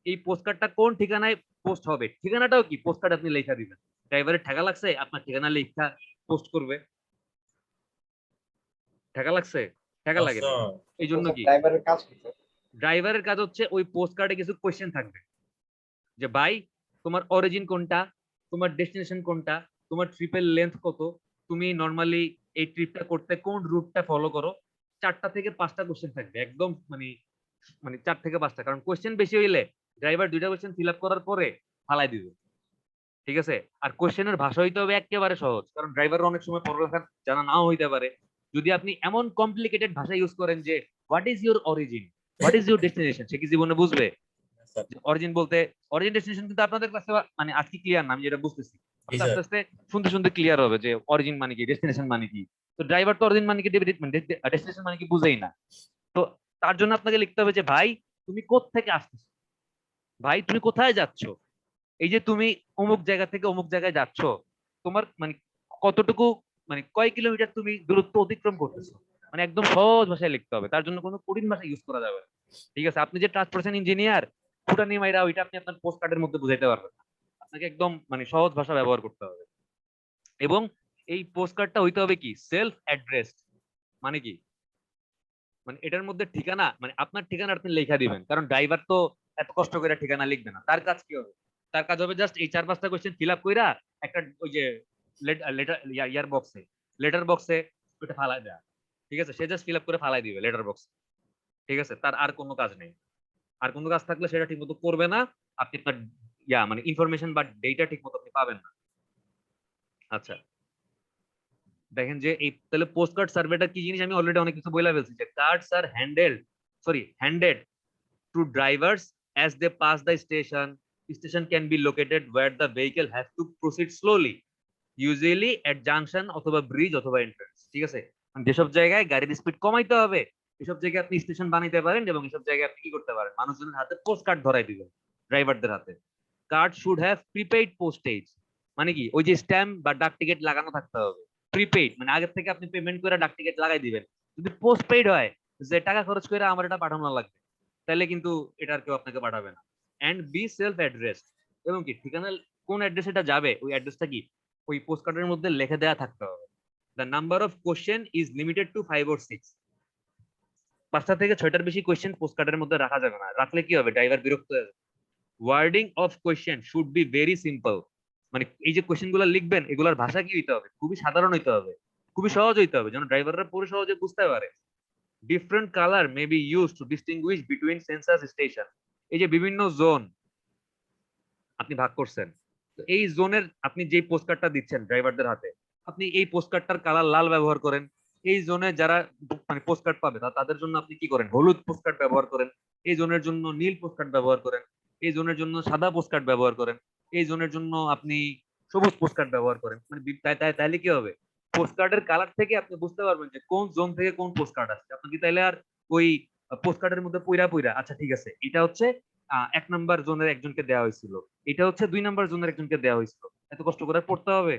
এই পোস্ট কার্ডটা কোন ঠিকানায় পোস্ট হবে, ঠিকানাটাও কি পোস্ট কার্ড আপনি লেখা দিবেন। ড্রাইভারের টাকা লাগছে, আপনার ঠিকানা লেখা পোস্ট করবে। টাকা লাগছে? টাকা না লাগে না। স্যার। এই জন্য কি ড্রাইভারের কাজ কি স্যার? ড্রাইভারের কাজ হচ্ছে ওই পোস্ট কার্ডে কিছু কোয়েশ্চেন থাকবে যে ভাই তোমার অরিজিন কোনটা, তোমার ডেস্টিনেশন কোনটা, তোমার ট্রিপের লেন্থ কত, তুমি নর্মালি এই ট্রিপটা করতে কোন রুটটা ফলো করো। 4টা থেকে 5টা কোশ্চেন থাকবে একদম মানে মানে 4 থেকে 5টা, কারণ কোশ্চেন বেশি হইলে ড্রাইভার 2টা কোশ্চেন ফিল আপ করার পরে ফালাই দিবে। ঠিক আছে, আর কোশ্চেনের ভাষা হইতে হবে একেবারে সহজ, কারণ ড্রাইভার অনেক সময় পড়ালেখা জানা নাও হইতে পারে। যদি আপনি এমন কমপ্লিকেটেড ভাষা ইউজ করেন যে what is your origin, what is your destination, সে কি জীবনে বুঝবে? না স্যার। অরিজিন বলতে অরিজিন ডেস্টিনেশন কিন্তু আপনাদের কাছে মানে আজকে ক্লিয়ার না, আমি যেটা বুঝতেছি জি আস্তে স্যার। আস্তে শুনতে শুনতে ক্লিয়ার হবে যে অরিজিন মানে কি, ডেস্টিনেশন মানে কি। তো ড্রাইভার তো অরিজিন মানে কি, ডেস্টিনেশন মানে কি বুঝেই না। তো তার জন্য আপনাকে লিখতে হবে যে ভাই তুমি কোত্থেকে আসতেছো, ভাই তুমি কোথায় যাচ্ছ, এই যে তুমি অমুক জায়গা থেকে অমুক জায়গায় যাচ্ছ, তোমার মানে কতটুকু মানে কয় কিলোমিটার তুমি দূরত্ব অতিক্রম করতেছো। মানে একদম সহজ ভাষায় লিখতে হবে, তার জন্য কোনো কঠিন ভাষা ইউজ করা যাবে না। ঠিক আছে, আপনি যে ট্রান্সপোর্টেশন ইঞ্জিনিয়ার ফুটানি মাইরা ওইটা আপনি আপনার পোস্ট কার্ডের মধ্যে বুঝাইতে পারবেন না, আপনাকে একদম মানে সহজ ভাষা ব্যবহার করতে হবে। এবং এই পোস্ট কার্ডটা হইতে হবে কি সেলফ অ্যাড্রেসড। মানে কি, মানে এটার মধ্যে ঠিকানা মানে আপনার ঠিকানা আপনি লেখা দিবেন, কারণ ড্রাইভার তো এত কষ্ট করে ঠিকানা লিখবে না। তার কাজ কি হবে, তার কাজ হবে জাস্ট এই 4-5টা কোশ্চেন ফিল আপ কইরা একটা ওই যে লেটার ইয়ার বক্সে লেটার বক্সে ওটা ফালাই দেয়া। ঠিক আছে, সে জাস্ট ফিল আপ করে ফালাই দিবে লেটার বক্স। ঠিক আছে, তার আর কোনো কাজ নেই। আর কোনো কাজ থাকলে সেটা ঠিক মতো করবে না, আপনি আপনার মানে ইনফরমেশন বা ডেটা ঠিক মতো আপনি পাবেন না। আচ্ছা, দেখেন যে এই তাহলে পোস্ট কার্ড সার্ভেটা কি জিনিস আমি অলরেডি অনেক কিছু বলে ফেলছি, যে cards are handed to drivers as they pass the station. Station can be located where the vehicle has to proceed slowly, usually at junction অথবা bridge অথবা entrance. ঠিক আছে, যেসব জায়গায় গাড়ির স্পিড কমাইতে হবে এসব জায়গায় আপনি স্টেশন বানাইতে পারেন, এবং এসব জায়গায় আপনি কি করতে পারেন মানুষজনের হাতে পোস্ট কার্ড ধরাই দিবেন, ড্রাইভারদের হাতে। Card should have prepaid postage. মানে কি ওই যে স্ট্যাম্প বা ডাক টিকিট লাগানো থাকতে হবে। প্রিপেইড মানে আগের থেকে আপনি পেমেন্ট করে ডাক টিকিট লাগাই দিবেন। যদি পোস্ট পেইড হয় যে টাকা খরচ করে আমার এটা পাঠানো লাগবে, তাহলে কিন্তু এটা আর কেউ আপনাকে পাঠাবে না। এন্ড বি সেলফ অ্যাড্রেস, এবং কি ঠিকানা কোন অ্যাড্রেস এটা যাবে ওই অ্যাড্রেসটা কি ওই পোস্ট কার্ডের মধ্যে লিখে দেওয়া থাকতে হবে। The number of question is limited to 5 or 6। 5টা থেকে 6টার বেশি কোশ্চেন পোস্ট কার্ডের মধ্যে রাখা যাবে না, রাখলে কি হবে ড্রাইভার বিরক্ত হয়ে যাবে। Wording of question should be very simple. মানে এই যে কোশ্চেন গুলো লিখবেন এগুলোর ভাষা কি হইতে হবে, খুবই সাধারণ হইতে হবে, খুবই সহজ হইতে হবে, যেন ড্রাইভাররা পুরো সহজে বুঝতে পারে। Different colour may be use to distinguish between census station. এই যে বিভিন্ন জোন আপনি ভাগ করছেন, তো এই জোনের আপনি যে পোস্ট কার্ডটা দিচ্ছেন ড্রাইভারদের হাতে, আপনি এই পোস্ট কার্ডটার কালার লাল ব্যবহার করেন, এই জোনে যারা মানে পোস্ট কার্ড পাবে তাদের জন্য আপনি কি করেন? হলুদ পোস্ট কার্ড ব্যবহার করেন। এই জোনের জন্য নীল পোস্ট কার্ড ব্যবহার করেন। এই জোনের জন্য সাদা পোস্ট কার্ড ব্যবহার করেন। এই জোনের জন্য আপনি সবুজ পোস্ট কার্ড ব্যবহার করেন। মানে তাইলে কি হবে? পোস্ট কার্ডের কালার থেকে আপনি বুঝতে পারবেন যে কোন জোন থেকে কোন পোস্ট কার্ড আসছে। আপনি কি তাইলে আর ওই পোস্ট কার্ডের মধ্যে পইরা আচ্ছা ঠিক আছে, এটা হচ্ছে 1 নাম্বার জোনের একজনকে দেওয়া হয়েছিল, এটা হচ্ছে 2 নাম্বার জোনের একজনকে দেওয়া হয়েছিল, এত কষ্ট করে পড়তে হবে?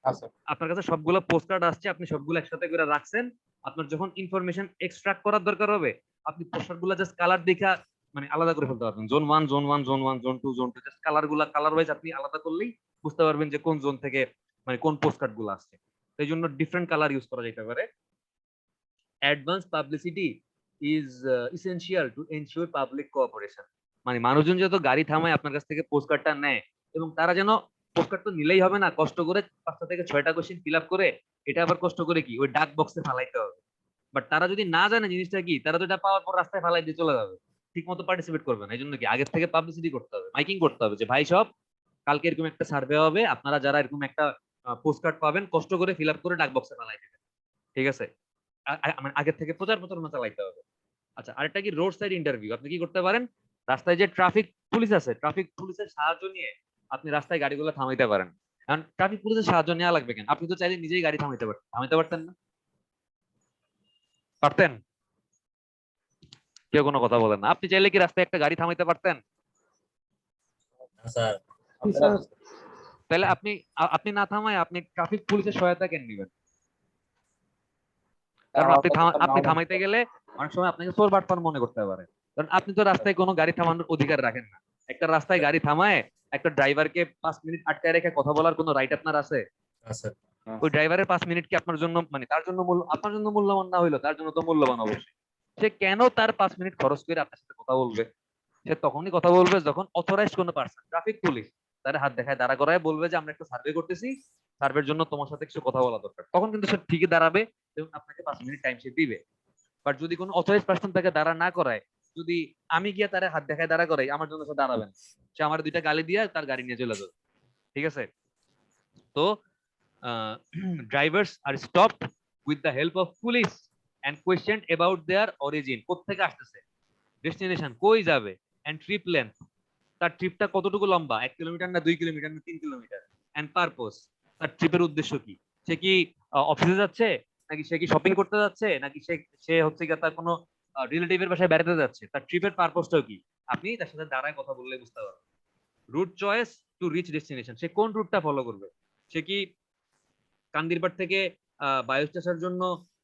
আচ্ছা আপনার কাছে সবগুলো পোস্ট কার্ড আসছে, আপনি সবগুলো একসাথে করে রাখছেন। আপনার যখন ইনফরমেশন এক্সট্রাক্ট করার দরকার হবে, আপনি পোস্ট কার্ড গুলা জাস্ট কালার দেখা মানে আলাদা করে ফেলতে পারবেন। Zone 1 zone 1 zone 1 zone 2 zone 2, just colour wise আপনি আলাদা করলেই বুঝতে পারবেন যে কোন জোন থেকে মানে কোন পোস্ট কার্ড গুলো আসছে। এই জন্য ডিফারেন্ট কালার ইউজ করা যেতে পারে। Advance publicity is essential to ensure public cooperation. মানে মানুষজন যত গাড়ি থামায় আপনার কাছ থেকে পোস্ট কার্ডটা নেয়, এবং তারা যেন পোস্ট কার্ড তো নিলেই হবে না, কষ্ট করে 5টা থেকে 6টা কোশ্চেন ফিল আপ করে এটা আবার কষ্ট করে কি ওই ডাক বক্সে ফালাইতে হবে। বাট তারা যদি না জানে জিনিসটা কি, তারা তো এটা পাওয়ার পর রাস্তায় ফালাই দিয়ে চলে যাবে, ঠিক মতো পার্টিসিপেট করবে না। এই জন্য কি আগের থেকে পাবলিসিটি করতে হবে, মাইকিং করতে হবে যে ভাই সব কালকে এরকম একটা সার্ভে হবে, আপনারা যারা এরকম একটা পোস্ট কার্ড পাবেন কষ্ট করে ফিল আপ করে ডাক বক্সে ফালাই দেবেন। ঠিক আছে, মানে আগের থেকে প্রচারণা চালাইতে হবে। আচ্ছা, আরেকটা কি রোড সাইড ইন্টারভিউ। আপনি কি করতে পারেন? রাস্তায় যে ট্রাফিক পুলিশ আছে, ট্রাফিক পুলিশের সাহায্য নিয়ে আপনি রাস্তায় গাড়িগুলো থামাইতে পারেন। কারণ ট্রাফিক পুলিশের সাহায্য নেওয়া লাগবে কেন? আপনি তো চাইলে নিজেই গাড়ি থামাইতে পারতেন না? পারতেন? কেউ কোনো কথা বলেন না। আপনি চাইলে কি রাস্তায় একটা গাড়ি থামাইতে পারতেন? না স্যার। স্যার তাহলে আপনি না থামায় আপনি ট্রাফিক পুলিশের সহায়তা কেন নিবেন? কারণ আপনি থামাইতে গেলে অনেক সময় আপনাকে চোর বাটপার মনে করতে পারে। কারণ আপনি তো রাস্তায় কোনো গাড়ি থামানোর অধিকার রাখেন না। একটা রাস্তায় গাড়ি থামায় একটা ড্রাইভারকে 5 মিনিট আটকায় রেখে কথা বলার কোনো রাইট আপনার আছে? না স্যার। ওই ড্রাইভারের 5 মিনিট কি আপনার জন্য মানে তার জন্য আপনার জন্য মূল্যবান না হইলো, তার জন্য তো মূল্যবান অবশ্যই। সে কেন তার 5 মিনিট খরচ করে আপনার সাথে কথা বলবে? সে তখনই কথা বলবে যখন অথরাইজড কোনো পার্সন, ট্রাফিক পুলিশ, তার হাত দেখায় দাঁড়া করায় বলবে যে আমরা একটা সার্ভে করতেছি, সার্ভের জন্য তোমার সাথে কিছু কথা বলা দরকার, তখন কিন্তু সে ঠিকই দাঁড়াবে এবং আপনাকে 5 মিনিট টাইম সে দিবে। বাট যদি কোনো অথরাইজ পার্সন তাকে দাঁড়া না করায়, যদি আমি গিয়ে তার হাত দেখায় দাঁড়া করাই, আমার জন্য সে দাঁড়াবেন, সে আমার 2টা গালি দিয়ে তার গাড়ি নিয়ে চলে যাবে। ঠিক আছে, তো drivers are stopped with the help of police and questioned about their origin, কোত্থেকে আসতেছে, ডেস্টিনেশন কই যাবে, and trip length, তার ট্রিপটা কতটুকু লম্বা, 1 কিলোমিটার না 2 কিলোমিটার না 3 কিলোমিটার, and purpose, তার ট্রিপের উদ্দেশ্য কি, সে কি অফিসে যাচ্ছে, নাকি সে কি শপিং করতে যাচ্ছে, নাকি সে হচ্ছে কি তার কোনো রিলেটিভের বাসায় বেড়াতে যাচ্ছে, তার ট্রিপের পারপোজটাও কি, আপনি তার সাথে দাঁড়ায় কথা বললে বুঝতে পারবেন। Route choice to reach destination, সে কোন রুটটা ফলো করবে, সে কি কান্দিরবাট থেকে বায়োস্টেশনের জন্য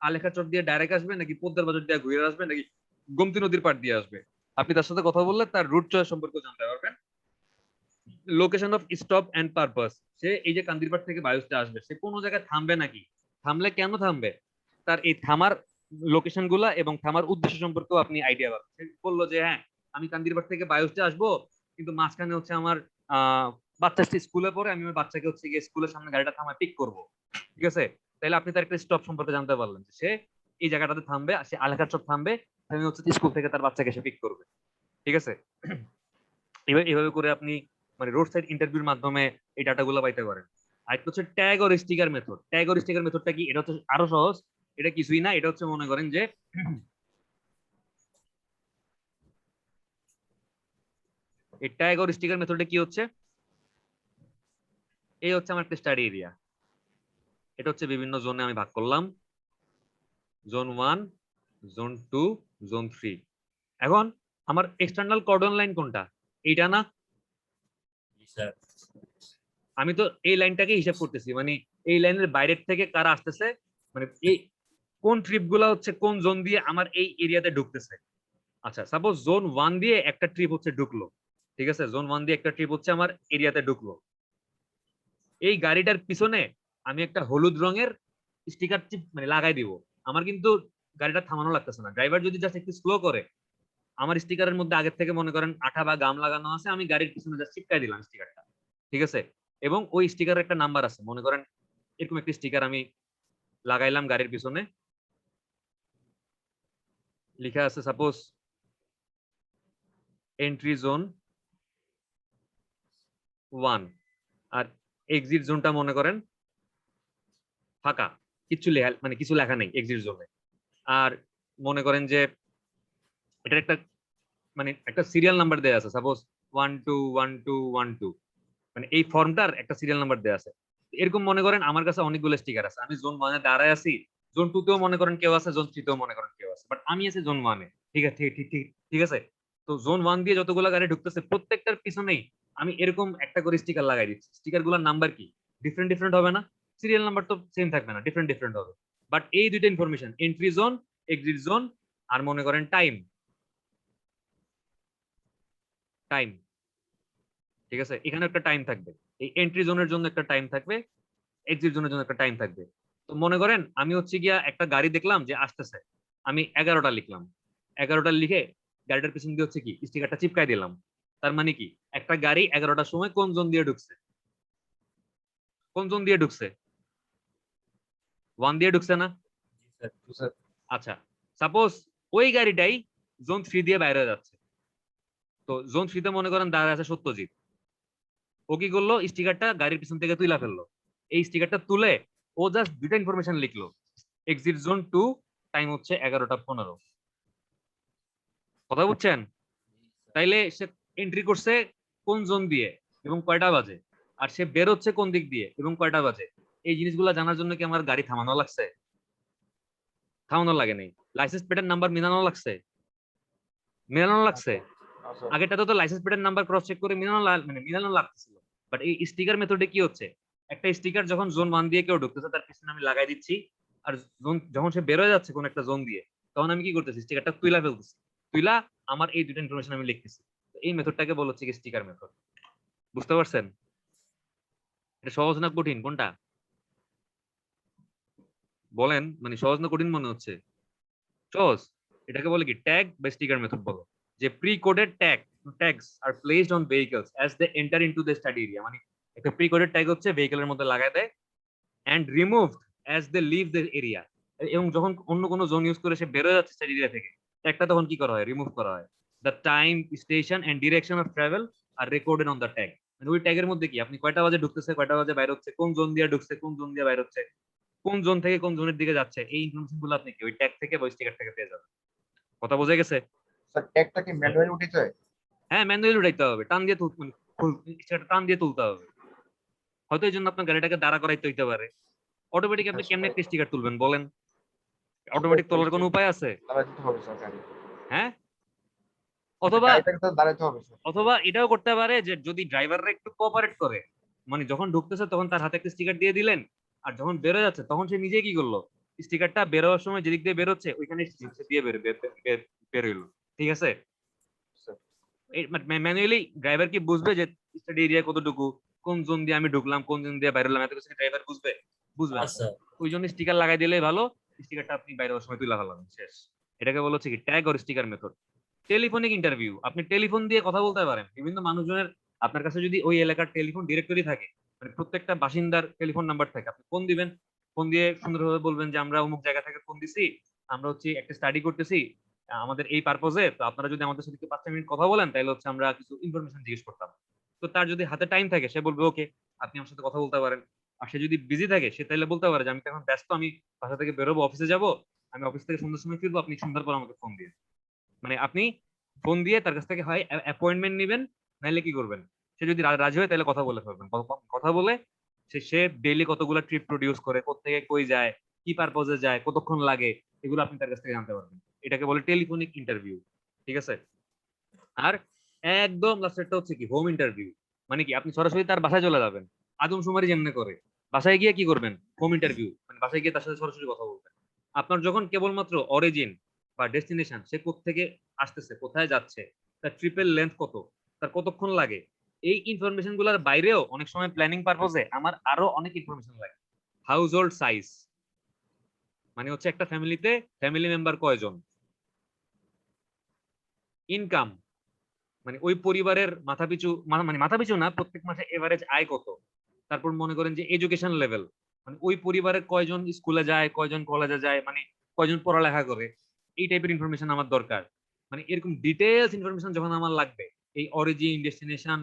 আলেখাচর দিয়ে ডাইরেক্ট আসবে, নাকি পদ্মার বাজার দিয়ে ঘুরে আসবে, নাকি গোমতী নদীর পাড় দিয়ে আসবে। আপনি তার সাথে কথা বললে তার রুট চয়েস সম্পর্কে জানতে পারবেন। Location of stop and purpose, সে এই যে কান্দিরবাট থেকে বায়োস্টে আসবে, সে কোনো জায়গায় থামবে নাকি, থামলে কেন থামবে, তার এই থামার লোকেশন গুলা এবং থামার উদ্দেশ্য সম্পর্কেও আপনি আইডিয়া পাবেন। সে বললো যে হ্যাঁ আমি কান্দিরবাট থেকে বায়োস্টে আসবো, কিন্তু মাঝখানে হচ্ছে আমার বাচ্চা স্কুলে পড়ে, আমি আমার বাচ্চাকে হচ্ছে গিয়ে স্কুলের সামনে গাড়িটা থামায় পিক করবো। ঠিক আছে, তাহলে আপনি তার একটা স্টপ সম্পর্কে জানতে পারলেন যে সে এই জায়গাটাতে থামবে, সে আলেখাচর থামবে, আমি হচ্ছে স্কুল থেকে তার বাচ্চাকে সে পিক করবে। ঠিক আছে, এইভাবে করে আপনি মানে রোড সাইড ইন্টারভিউর মাধ্যমে এই ডাটাগুলো পাইতে পারেন। আরেকটা হচ্ছে tag or sticker method. Tag or sticker মেথডটা কি? এটা হচ্ছে আরো সহজ। এটা কিছুই না, এটা হচ্ছে মনে করেন যে এই ট্যাগ অর স্টিকার মেথডে কি হচ্ছে, এই হচ্ছে আমার একটা স্টাডি এরিয়া, এটা হচ্ছে বিভিন্ন জোনে আমি ভাগ করলাম, জোন 1, জোন 2, জোন 3। এখন আমার এক্সটার্নাল কর্ডন লাইন কোনটা? এইটা না? জি স্যার। আমি তো এই লাইনটাকে হিসাব করতেছি, মানে এই লাইনের বাইরের থেকে কারা আসতেছে, মানে এই কোন ট্রিপ গুলা হচ্ছে কোন জোন দিয়ে আমার এই এরিয়াতে ঢুকতেছে। আচ্ছা, সাপোজ জোন 1 দিয়ে একটা ট্রিপ হচ্ছে ঢুকলো, ঠিক আছে, জোন 1 দিয়ে একটা ট্রিপ হচ্ছে আমার এরিয়াতে ঢুকলো। এই গাড়িটার পিছনে আমি একটা হলুদ রঙের স্টিকার চিপ মানে লাগাই দিব। আমার কিন্তু গাড়িটা থামানো লাগতেছে না, ড্রাইভার যদি জাস্ট একটু স্লো করে, আমার স্টিকারের মধ্যে আগের থেকে মনে করেন আঠা বা গাম লাগানো আছে, আমি গাড়ির পিছনে জাস্ট চিপকাই দিলাম স্টিকারটা। ঠিক আছে, এবং ওই স্টিকারের একটা নাম্বার আছে, মনে করেন এরকম একটি স্টিকার আমি লাগাইলাম গাড়ির পিছনে, লেখা আছে সাপোজ এন্ট্রি জোন 1, আর এক্সিট জোনটা মনে করেন ফাঁকা, কিচ্ছু লেখা মানে কিছু লেখা নেই এক্সিট জোনে। আর মনে করেন যে এটার একটা মানে একটা সিরিয়াল নাম্বার দেয়া আছে, সাপোজ 121212, মানে এই ফর্মটার একটা সিরিয়াল নাম্বার দেয়া আছে। এরকম মনে করেন আমার কাছে অনেকগুলো স্টিকার আছে, আমি জোন 1 এ দাঁড়ায় আছি, জোন 2 তেও মনে করেন কেউ আছে, জোন 3 তেও মনে করেন কেউ আছে, বাট আমি আছি জোন 1 এ। ঠিক আছে, ঠিক ঠিক ঠিক ঠিক আছে। তো জোন 1 দিয়ে যতগুলো গাড়ি ঢুকতেছে প্রত্যেকটার পিছনেই আমি এরকম একটা করে স্টিকার লাগাই দিচ্ছি। স্টিকার গুলোর নাম্বার কি ডিফারেন্ট ডিফারেন্ট হবে না? সিরিয়াল নাম্বার তো সেম থাকবে না, ডিফারেন্ট ডিফারেন্ট হবে। বাট এই দুইটা information, entry zone, exit zone, আর মনে করেন টাইম, টাইম, ঠিক আছে, এখানে একটা টাইম থাকবে। এই এন্ট্রি জোনের জন্য একটা টাইম থাকবে, এক্সিট জোনের জন্য একটা টাইম থাকবে। তো মনে করেন আমি হচ্ছে গিয়া একটা গাড়ি দেখলাম যে আসতেছে, আমি 11টা লিখলাম, 11টা লিখে গাড়িটার পিছন দিয়ে হচ্ছে কি স্টিকারটা চিপকাই দিলাম। তার মানে কি একটা গাড়ি 11টার সময় কোন জোন দিয়ে ঢুকছে, কোন জোন দিয়ে ঢুকছে, 1 দিয়ে ঢুকছে না? জি স্যার। আচ্ছা, সাপোজ ওই গাড়িটাই জোন 3 দিয়ে বাইরে যাচ্ছে। তো জোন 3 তে মনে করেন দাঁড়ায় আছে সত্যজিৎ, ও কি করলো স্টিকারটা গাড়ির পিছন থেকে তুইলা ফেললো। এই স্টিকারটা তুলে ও জাস্ট দুইটা ইনফরমেশন লিখলো, এক্সিট জোন 2, টাইম হচ্ছে 11টা 15। কথা বুঝছেন? তাইলে সে এন্ট্রি করছে কোন জোন দিয়ে এবং কয়টা বাজে, আর সে বের হচ্ছে কোন দিক দিয়ে এবং কয়টা বাজে। এই জিনিসগুলো জানার জন্য কি আমার গাড়ি থামানো লাগছে? থামানো লাগে নাই। লাইসেন্স প্লেটের নাম্বার মিলানো লাগছে? মিলানো লাগছে। আচ্ছা আগেরটাতে তো লাইসেন্স প্লেটের নাম্বার ক্রস চেক করে মানে মিলানো লাগতেছিল। বাট এই স্টিকার মেথডে কি হচ্ছে, একটা স্টিকার যখন জোন 1 দিয়ে কেউ ঢুকতেছে তার পিছনে আমি লাগাই দিচ্ছি, আর জোন যখন সে বের হয়ে যাচ্ছে কোন একটা জোন দিয়ে, তখন আমি কি করতেছি স্টিকারটা তুইলা ফেলতেছি, তুইলা আমার এই দুটো ইনফরমেশন আমি লিখতেছি। তো এই মেথডটাকে বলা হচ্ছে কি স্টিকার মেথড। বুঝতে পারছেন? এটা সহজ না কঠিন কোনটা বলেন? মানে সহজ না কঠিন মনে হচ্ছে? সহজ। এটাকে বলে কি ট্যাগ বা স্টিকার মেথড বলে। যে pre coded tags are placed on vehicles as they enter into the study area, মানে একটা প্রি কোডেড ট্যাগ হচ্ছে ভেহিকলের মধ্যে লাগায় দেয়, and removed as they leave the area, এবং যখন অন্য কোনো জোন ইউজ করে সে বের হয়ে যাচ্ছে স্টাডি এরিয়া থেকে, ট্যাগটা তখন কি করা হয়, রিমুভ করা হয়। The time, station and direction of travel are recorded on the tag. মানে ওই ট্যাগের মধ্যে কি আপনি কয়টা বাজে ঢুকতেছে, কয়টা বাজে বাইরে হচ্ছে, কোন জোন দিয়ে ঢুকছে, কোন জোন দিয়ে বাইরে হচ্ছে, কোন জোন থেকে কোন জোনের দিকে যাচ্ছে, এই ইনফরমেশন গুলো আপনি কি ওই ট্যাগ থেকে বা স্টিকার থেকে পেয়ে যাবেন। কথা বোঝা গেছে? স্যার ট্যাগটা কি ম্যানুয়ালি উঠে যায়? হ্যাঁ, ম্যানুয়ালি উঠাইতে হবে, টান দিয়ে সেটা টান দিয়ে তুলতে হবে। হয়তো এই জন্য আপনার গাড়িটাকে দাঁড়া করাইতে হইতে পারে। অটোমেটিক আপনি কেমনে একটা স্টিকার তুলবেন বলেন? অটোমেটিক তোলার কোনো উপায় আছে? দাঁড়ায় যেতে হবে স্যার গাড়ি। হ্যাঁ, অথবা গাড়িটাকে তো দাঁড়াইতে হবে স্যার। অথবা এটাও করতে পারে যে যদি ড্রাইভাররা একটু কোঅপারেট করে, মানে যখন ঢুকতেছে তখন তার হাতে একটা স্টিকার দিয়ে দিলেন, আর যখন বেরো যাচ্ছে তখন সে নিজে কি করলো, স্টিকারটা বেরোবার সময় যেদিক দিয়ে বেরোচ্ছে ওইখানে সে দিয়ে বেরোইলো। ঠিক আছে? স্যার ম্যানুয়ালি ড্রাইভার কি বুঝবে যে স্টাডি এরিয়া কতটুকু, কোন জোন দিয়ে আমি ঢুকলাম, কোন জোন দিয়ে বাইরে হলাম, এত কিছু ড্রাইভার বুঝবে? বুঝবে না না। স্যার। ওই জন্য স্টিকার লাগাই দিলে ভালো, স্টিকারটা আপনি বাইরে হওয়ার সময় তুলে ফেলাবেন, শেষ। এটাকে বলা হচ্ছে কি ট্যাগ আর স্টিকার মেথড। টেলিফোনিক ইন্টারভিউ, আপনি টেলিফোন দিয়ে কথা বলতে পারেন বিভিন্ন মানুষজনের। আপনার কাছে যদি ওই এলাকার টেলিফোন ডিরেক্টরি থাকে, মানে প্রত্যেকটা বাসিন্দার টেলিফোন নাম্বার থাকে, আপনি ফোন দিবেন, ফোন দিয়ে সুন্দরভাবে বলবেন যে আমরা অমুক জায়গা থেকে ফোন দিছি, আমরা হচ্ছে একটা স্টাডি করতেছি আমাদের এই পারপোজে, তো আপনারা যদি আমাদের সাথে 5 মিনিট কথা বলেন তাহলে হচ্ছে আমরা কিছু ইনফরমেশন জিজ্ঞেস করতাম। তো তার যদি হাতে টাইম থাকে সে বলবে ওকে, আপনি আমার সাথে কথা বলতে পারেন। আর সে যদি বিজি থাকে সে তাহলে বলতে পারে যে আমি তো এখন ব্যস্ত, আমি বাসা থেকে বেরোবো, অফিসে যাব, আমি অফিস থেকে সন্ধ্যার সময় ফিরবো, আপনি সন্ধ্যার পর আমাকে ফোন দিয়ে, মানে আপনি ফোন দিয়ে তার কাছ থেকে হয় অ্যাপয়েন্টমেন্ট নেবেন, নাহলে কি করবেন, সে যদি রাজি হয় তাহলে কথা বলে ফেলবেন। কথা বলে সে ডেইলি কতগুলো ট্রিপ প্রডিউস করে, কোথেকে কই যায়, কি পারপোজে যায়, কতক্ষণ লাগে, এগুলো আপনি তার কাছ থেকে জানতে পারবেন। এটাকে বলে টেলিফোনিক ইন্টারভিউ। ঠিক আছে? আর একদম লাস্টেরটা হচ্ছে কি হোম ইন্টারভিউ, মানে কি আপনি সরাসরি তার বাসায় চলে যাবেন, আদমশুমারি যেমনে করে বাসায় গিয়ে কি করবেন, হোম ইন্টারভিউ, মানে বাসায় গিয়ে তার সাথে সরাসরি কথা বলবেন। আপনার যখন কেবলমাত্র অরিজিন বা ডেস্টিনেশন, সে কোত্থেকে আসতেছে, কোথায় যাচ্ছে, তার ট্রিপের লেন্থ কত, তার কতক্ষণ লাগে, এই ইনফরমেশন গুলোর বাইরেও অনেক সময় প্ল্যানিং পারপোজে আমার আরো অনেক ইনফরমেশন লাগে। হাউস হোল্ড সাইজ, মানে হচ্ছে একটা ফ্যামিলিতে ফ্যামিলি মেম্বার কয়জন, ইনকাম, মানে ওই পরিবারের মাথাপিছু মানে মাথাপিছু না, প্রত্যেক মাসে এভারেজ আয় কত, তারপর মনে করেন যে এডুকেশন লেভেল, মানে ওই পরিবারের কয়জন স্কুলে যায়, কয়জন কলেজে যায়, মানে কয়জন পড়ালেখা করে, এই টাইপের ইনফরমেশন আমার দরকার। মানে এরকম ডিটেইলস ইনফরমেশন যখন আমার লাগবে, এই অরিজিন, ডেস্টিনেশন,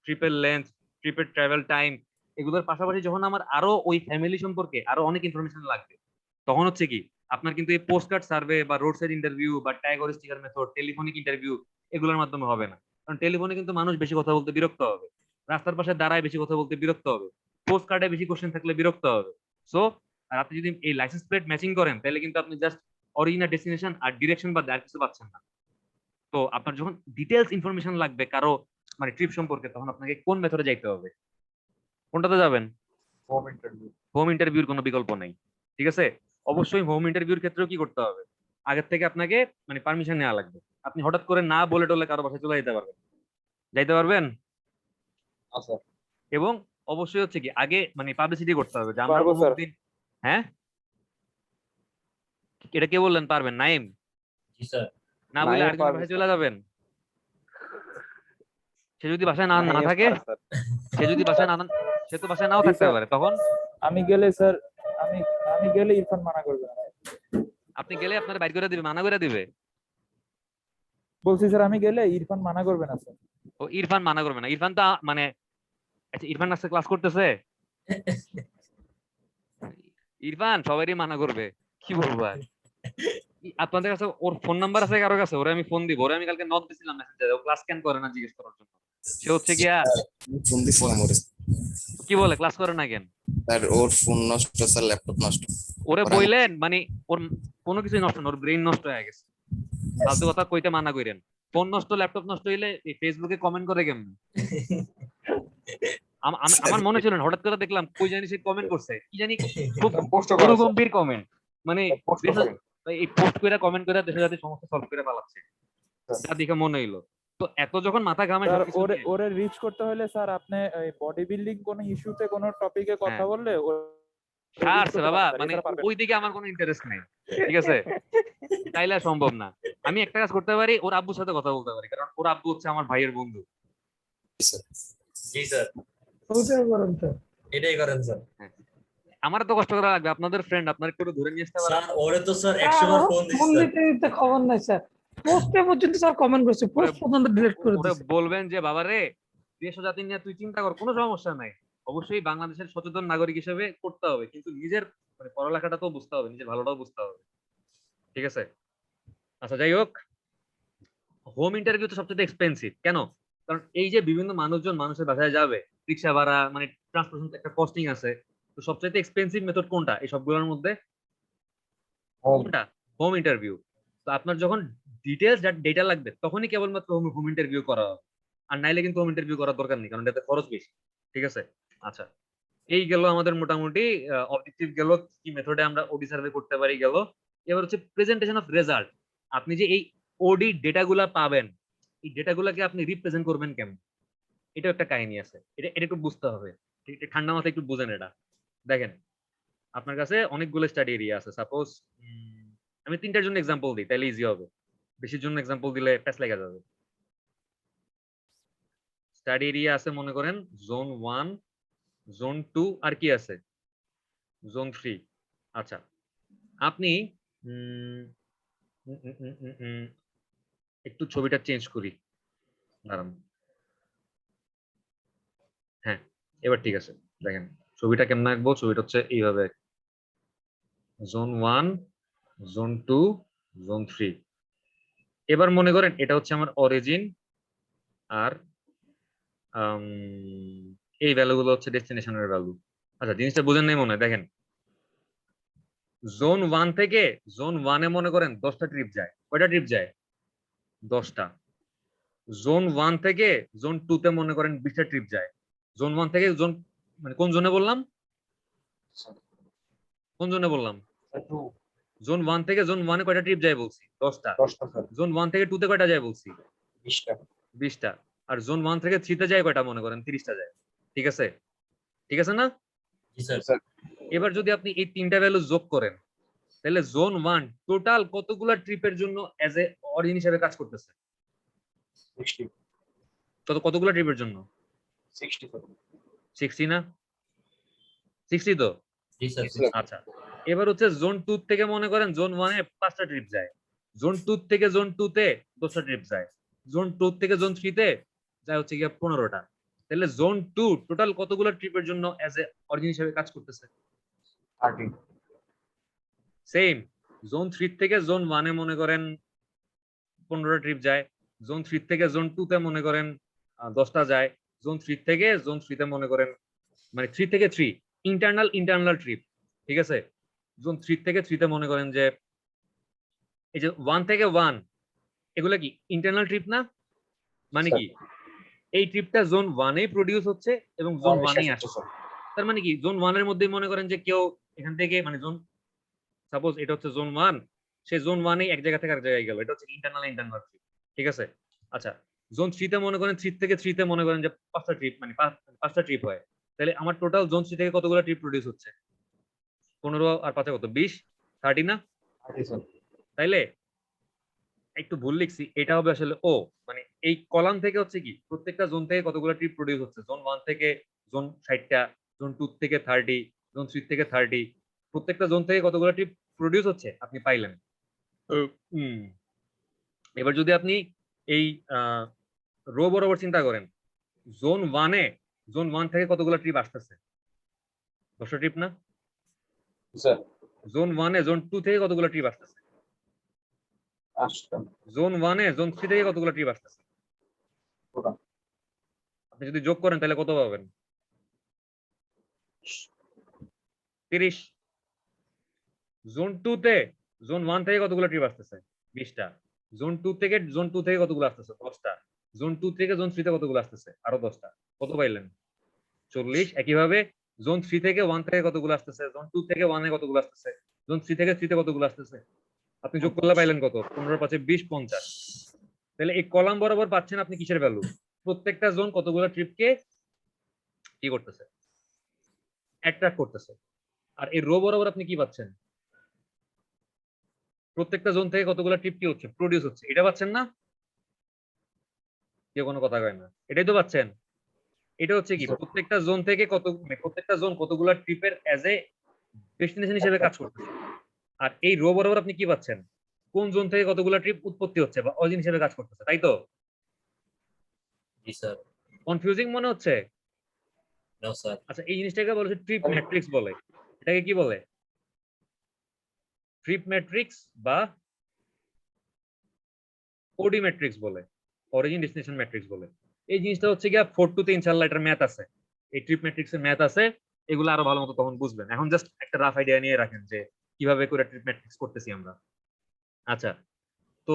ট্রিপের লেন্থ, ট্রিপের ট্রাভেল টাইম, এগুলোর পাশাপাশি যখন আমার আরো ওই ফ্যামিলি সম্পর্কে আরো অনেক ইনফরমেশন লাগবে, তখন হচ্ছে কি আপনার কিন্তু এই পোস্ট কার্ড সার্ভে বা রোড সাইড ইন্টারভিউ বা tag or sticker method, telephonic interview এগুলোর মাধ্যমে হবে না। কারণ টেলিফোনে কিন্তু মানুষ বেশি কথা বলতে বিরক্ত হবে, রাস্তার পাশে দাঁড়ায় বেশি কথা বলতে বিরক্ত হবে, পোস্ট কার্ডে বেশি কোশ্চেন থাকলে বিরক্ত হবে। সো আর আপনি যদি এই লাইসেন্স প্লেট ম্যাচিং করেন তাহলে কিন্তু আপনি জাস্ট অরিজিনাল ডেস্টিনেশন আর ডিরেকশন বা আর কিছু পাচ্ছেন না। তো আপনার যখন ডিটেলস ইনফরমেশন লাগবে কারো মানে ট্রিপ সম্পর্কে, তখন আপনাকে কোন মেথডে যাইতে হবে? কোনটাতে যাবেন? Home interview. হোম ইন্টারভিউর কোনো বিকল্প নাই, ঠিক আছে? অবশ্যই হোম ইন্টারভিউর ক্ষেত্রেও কি করতে হবে, আগের থেকে আপনাকে মানে পারমিশন নেওয়া লাগবে। আপনি হঠাৎ করে না বলে টলে কারো বাসায় চলে যেতে পারবেন? যাইতে পারবেন? আচ্ছা এবং অবশ্যই হচ্ছে কি আগে মানে পাবলিসিটি করতে হবে যে আমরা পারবো, অমুক স্যার। দিন। হ্যাঁ, এটা কে বললেন পারবেন? নাইম জি স্যার। না বলে নাইম আরেকজনের পারবে, বাসায় স্যার। চলে যাবেন? সে যদি বাসায় না না নাইম থাকে, পারে, স্যার। সে যদি বাসায় না সে তো বাসায় নাও জি, থাকতে স্যার। পারে, তখন আমি গেলে স্যার, আমি আমি গেলে ইরফান মানা করবে না। আপনি গেলে আপনার বাইর করে দিবে, মানা করে দিবে? বলছি স্যার, আমি গেলে ইরফান মানা করবে না স্যার। ও ইরফান মানা করবে না? ইরফান তো মানে আচ্ছা, ইরফান আজকে ক্লাস করতেছে? ইরফান সবারই মানা করবে, কি বলবো আর। আপনাদের কাছে ওর ফোন নাম্বার আছে কারো কাছে? ওরে আমি ফোন দিব, ওরে আমি কালকে নক দিছিলাম মেসেঞ্জারে, ও ক্লাস কেন করে না জিজ্ঞেস করার জন্য। সে হচ্ছে গিয়া ফোন দিছিলাম ওরে, কি বলে ক্লাস করে না কেন? তার ওর ফোন নষ্ট, স্যার ল্যাপটপ নষ্ট। ওরে ওরা- বললেন মানে ওর কোনো কিছুই নষ্ট না, ওর ব্রেইন নষ্ট হয়ে গেছে। ফালতু কথা কইতে মানা কইরেন। ফোন নষ্ট, ল্যাপটপ নষ্ট হইলে এই ফেসবুকে কমেন্ট করে কেমন? আমার মনে ছিল না, হঠাৎ করে দেখলাম কই জানি সে কমেন্ট করছে, কি জানি খুব পোস্ট গুরু গম্ভীর কমেন্ট, মানে পোস্ট দেশে- এই পোস্ট করে কমেন্ট করে দেশে জাতি সমস্যা সলভ করে পালাচ্ছে, যা দেখে মনে হইলো। তো এত যখন মাথা ঘামে স্যার, সবকিছু ওরে নিয়ে, ওরে রিচ করতে হলে স্যার আপনি বডি বিল্ডিং কোন ইস্যুতে কোন টপিকে কথা হ্যাঁ। বললে ছাড়ছে বাবা, মানে ওই দিকে আমার কোনো ইন্টারেস্ট নাই, ঠিক আছে? তাইলে আর সম্ভব না। আমি একটা কাজ করতে পারি, ওর আব্বুর সাথে কথা বলতে পারি, কারণ ওর আব্বু হচ্ছে আমার ভাইয়ের বন্ধু। জি স্যার, এটাই করেন স্যার। আমার তো কষ্ট করা লাগবে, আপনাদের ফ্রেন্ড, আপনার একটু ধরে নিয়ে আসতে পারেন। স্যার ওরে তো স্যার 100 বার ফোন দিছি ফোন স্যার। দিতে দিতে খবর নাই স্যার, পোস্টে পর্যন্ত স্যার কমেন্ট করছে, পোস্ট পর্যন্ত ডিলিট করে ওরে দিয়েছে। বলবেন যে বাবা রে, দেশ ও জাতি নিয়ে তুই চিন্তা কর, কোনো সমস্যা নাই। অবশ্যই বাংলাদেশের সচেতন নাগরিক হিসেবে করতে হবে, কিন্তু নিজের মানে পড়ালেখাটা তো বুঝতে হবে, নিজের ভালোটাও বুঝতে হবে, ঠিক আছে? আচ্ছা যাই হোক, হোম ইন্টারভিউ তো সবচেয়ে এক্সপেন্সিভ কেন? কারণ এই যে বিভিন্ন মানুষজন মানুষের বাসায় যাবে, রিক্সা ভাড়া মানে ট্রান্সপোর্টেশন একটা কস্টিং আছে। তো সবচেয়ে এক্সপেন্সিভ মেথড কোনটা এই সবগুলোর মধ্যে? হোম। কোনটা? Home interview. তো আপনার যখন ডিটেলস ডেটা লাগবে তখনই কেবলমাত্র হোম ইন্টারভিউ করা হবে, আর নাইলে কিন্তু হোম ইন্টারভিউ করার দরকার নেই, কারণ এটাতে খরচ বেশি, ঠিক আছে? আচ্ছা, এই গেল আমাদের মোটামুটি অবজেক্টিভ গেল, কি মেথডে আমরা ওডি সার্ভে করতে পারি গেল। এবার হচ্ছে প্রেজেন্টেশন অফ রেজাল্ট। আপনি যে এই ওডি ডেটাগুলা পাবেন, এই ডেটাগুলাকে আপনি রিপ্রেজেন্ট করবেন কেমন, এটা একটা কাহিনী আছে, এটা এটা একটু বুঝতে হবে। ঠিক ঠান্ডা মাথায় একটু বুঝেন এটা। দেখেন, আপনার কাছে অনেকগুলো স্টাডি এরিয়া আছে, সাপোজ আমি 3টার জন্য এক্সাম্পল দিই, তাহলে ইজি হবে। বেশির জন্য এক্সাম্পল দিলে প্যাচ লেগে যাবে। স্টাডি এরিয়া আছে মনে করেন জোন 1, জোন 2, আর কি আছে জোন 3। আচ্ছা, আপনি একটু ছবিটা চেঞ্জ করি, দাঁড়ান। হ্যাঁ, এবার ঠিক আছে। দেখেন ছবিটা কেমন আঁকবো, ছবিটা হচ্ছে এইভাবে, জোন 1, জোন 2, জোন 3। এবার মনে করেন এটা হচ্ছে আমার অরিজিন, আর এই ভ্যালুগুলো হচ্ছে ডেস্টিনেশনের ভ্যালু। আচ্ছা, জিনিসটা বুঝেন নাই মনে হয়। দেখেন জোন 1 থেকে জোন 1-এ মনে করেন 10টা ট্রিপ যায়। কয়টা ট্রিপ যায়? 10টা। জোন 1 থেকে জোন 2-তে মনে করেন 20টা ট্রিপ যায়। জোন 1 থেকে জোন মানে কোন জোনে বললাম? কোন জোনে বললাম? জোন 1 থেকে জোন 1-এ কয়টা ট্রিপ যায় বলছি? 10টা। 10টা স্যার। জোন 1 থেকে 2-তে কয়টা যায় বলছি? 20টা। 20টা। আর জোন 1 থেকে 3-তে যায় কয়টা মনে করেন? 30টা যায়। ঠিক আছে? ঠিক আছে না? জি স্যার। স্যার এবার যদি আপনি এই 3টা ভ্যালু যোগ করেন, তাহলে জোন 1 টোটাল কতগুলা ট্রিপের জন্য এজ এ অরিজিন হিসেবে কাজ করতেছে? 60 কতগুলা ট্রিপের জন্য? 60 স্যার। 60 না? 60 তো? জি স্যার। স্যার। আচ্ছা, এবার হচ্ছে জোন 2 থেকে মনে করেন জোন 1-এ 5টা ট্রিপ যায়। জোন 2 থেকে জোন 2-তে 10টা ট্রিপ যায়। জোন 2 থেকে জোন 3-তে যায় হচ্ছে গিয়ে 15টা। তাহলে জোন 2 টোটাল কতগুলো ট্রিপের জন্য এজ এ অরিজিন হিসেবে কাজ করতেছে? 30 সেম জোন 3 থেকে জোন 1 এ মনে করেন 15টা ট্রিপ যায়, জোন 3 থেকে জোন 2 তে মনে করেন 10টা যায়, জোন 3 থেকে জোন 3 তে মনে করেন মানে 3 থেকে 3 ইন্টারনাল ট্রিপ, ঠিক আছে। জোন 3 থেকে 3 তে মনে করেন যে এই যে 1 থেকে 1 এগুলা কি ইন্টারনাল ট্রিপ না? মানে কি এই ট্রিপটা জোন 1 এই প্রডিউস হচ্ছে এবং জোন 1 এই আসছে। তার মানে কি জোন 1 এর মধ্যেই মনে করেন যে কেউ এখান থেকে মানে জোন সাপোজ এটা হচ্ছে জোন 1, সে জোন 1 এই এক জায়গা থেকে আরেক জায়গায় গেল, এটা হচ্ছে ইন্টারনাল ট্রিপ, ঠিক আছে। আচ্ছা জোন 3 তে মনে করেন 3 থেকে 3 তে মনে করেন যে 5টা ট্রিপ মানে 5টা ট্রিপ হয়, তাহলে আমার টোটাল জোন 3 থেকে কতগুলো ট্রিপ প্রডিউস হচ্ছে? 15 আর 5 কত 20, 30 না? তাইলে একটু ভুল লিখছি, এটা হবে আসলে ও মানে এই কলাম থেকে হচ্ছে কি প্রত্যেকটা জোন থেকে কতগুলো ট্রিপ প্রডিউস হচ্ছে, জোন 1 থেকে জোন 60টা, জোন 2 থেকে 30, জোন 3 থেকে 30, প্রত্যেকটা জোন থেকে কতগুলো ট্রিপ প্রডিউস হচ্ছে আপনি পাইলেন। এবার যদি আপনি এই রো বরাবর চিন্তা করেন, জোন 1 থেকে কতগুলো ট্রিপ আসতেছে? 10টা ট্রিপ না? স্যার জোন 1 এ জোন 2 থেকে কতগুলো ট্রিপ আসতেছে? 8টা। জোন 1 এ জোন 3 থেকে কতগুলো ট্রিপ আসতেছে? ওটা আপনি যদি যোগ করেন তাহলে কত পাবেন? 30। জোন 2 তে জোন 1 থেকে কতগুলো ট্রিপ আসতেছে? 20টা। জোন 2 থেকে জোন 2 থেকে কতগুলো আসতেছে? 10টা। জোন 2 থেকে জোন 3 তে কতগুলো আসতেছে? আরো 10টা। কত পাইলেন? 40। একইভাবে জোন 3 থেকে 1 থেকে কতগুলো আসতেছে? জোন 2 থেকে 1 এ কতগুলো আসতেছে? জোন 3 থেকে 3 তে কতগুলো আসতেছে? আপনি যোগ করলে পাইলেন কত? 15 5 20 50। তাহলে এই কলাম বরাবর পাচ্ছেন আপনি কিসের ভ্যালু? প্রত্যেকটা জোন কতগুলো ট্রিপকে কি করতেছে? অ্যাট্রাক্ট করতেছে। আর এই রো বরাবর আপনি কি পাচ্ছেন? প্রত্যেকটা জোন থেকে কতগুলো ট্রিপ কি হচ্ছে? প্রডিউস হচ্ছে। এটা পাচ্ছেন না? কেউ কোনো কথা কয় না। এটাই তো পাচ্ছেন। এটা হচ্ছে কি প্রত্যেকটা জোন থেকে প্রত্যেকটা জোন কতগুলো ট্রিপের অ্যাজ এ ডেস্টিনেশন হিসেবে কাজ করতেছে। আর এই রো বরাবর আপনি কি পাচ্ছেন? কোন জোন থেকে কতগুলো ট্রিপ উৎপত্তি হচ্ছে বা অরিজিন হিসেবে কাজ করতেছে, তাই তো? জি স্যার। কনফিউজিং মনে হচ্ছে? No sir. আচ্ছা এই জিনিসটাকে বলে ট্রিপ ম্যাট্রিক্স বলে। এটাকে কি বলে? ট্রিপ ম্যাট্রিক্স বা ওডি ম্যাট্রিক্স বলে, অরিজিন ডেস্টিনেশন ম্যাট্রিক্স বলে। এই জিনিসটা হচ্ছে গিয়া 4 তে ইনশাআল্লাহ এটার ম্যাথ আছে, এই ট্রিপ ম্যাট্রিক্সের ম্যাথ আছে, এগুলো আরো ভালো মতো তখন বুঝবেন। এখন জাস্ট একটা রাফ আইডিয়া নিয়ে রাখেন যে কিভাবে করে ট্রিপ ম্যাট্রিক্স করতেছি আমরা। আচ্ছা তো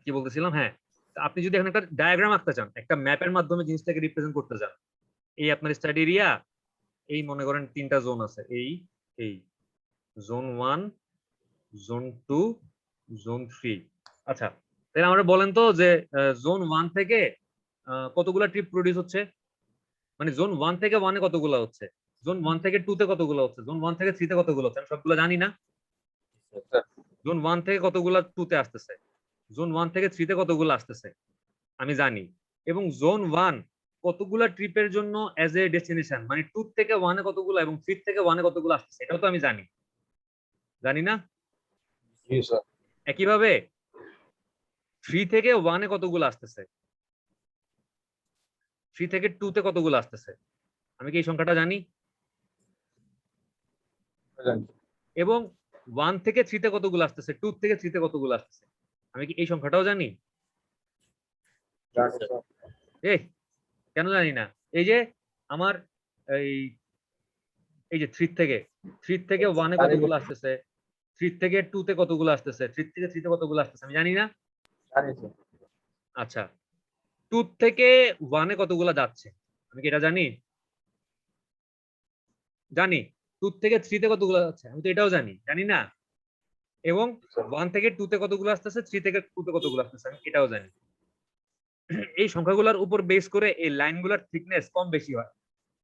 কি বলতেছিলাম, হ্যাঁ আপনি যদি এখন একটা ডায়াগ্রাম আঁকতে চান, একটা ম্যাপের মাধ্যমে জিনিসটাকে রিপ্রেজেন্ট করতে চান, এই আপনার স্টাডি এরিয়া, এই মনে করেন 3টা জোন আছে, এই জোন 1, জোন 2, জোন 3। আচ্ছা তাহলে আমরা বলেন তো যে জোন 1 থেকে কতগুলা ট্রিপ প্রডিউস হচ্ছে, মানে জোন 1 থেকে 1 এ কতগুলো হচ্ছে, জোন 1 থেকে 2 তে কতগুলো হচ্ছে, জোন 1 থেকে 3 তে কতগুলো হচ্ছে, আমি সবগুলো জানি না। জোন 1 থেকে কতগুলো 2 তে আসতেছে, জোন 1 থেকে 3 তে কতগুলো আসতেছে আমি জানি, এবং জোন 1 কতগুলা ট্রিপের জন্য অ্যাজ এ ডেস্টিনেশন মানে 2 থেকে 1 এ কতগুলো এবং 3 থেকে 1 এ কতগুলো আসতেছে এটাও তো আমি জানি, জানি না? জি স্যার। একইভাবে 3 থেকে 1 এ কতগুলো আসতেছে, 3 থেকে 2 তে কতগুলো আসতেছে, আমি কি এই সংখ্যাটা জানি? জানি। এবং 1 থেকে 3 তে কতগুলো আসতেছে, 2 থেকে 3 তে কতগুলো আসতেছে, আমি কি এই সংখ্যাটাও জানি? জানি স্যার। এই কেন জানি না? এই যে আমার এই এই যে 3 থেকে 1 এ কতগুলো আসতেছে, 3 থেকে 2 তে কতগুলো আসতেছে, 3 থেকে 3 তে কতগুলো আসতেছে আমি জানি না? জানি স্যার। আচ্ছা 2 থেকে 1 এ কতগুলো যাচ্ছে আমি কি এটা জানি? জানি। 2 থেকে 3 তে কতগুলো যাচ্ছে আমি তো এটাও জানি, জানি না? এবং 1 থেকে 2 তে কতগুলো আসতেছে, 3 থেকে 2 তে কতগুলো আসতেছে আমি এটাও জানি। এই সংখ্যাগুলোর উপর বেস করে এই লাইনগুলোর থিকনেস কম বেশি হয়।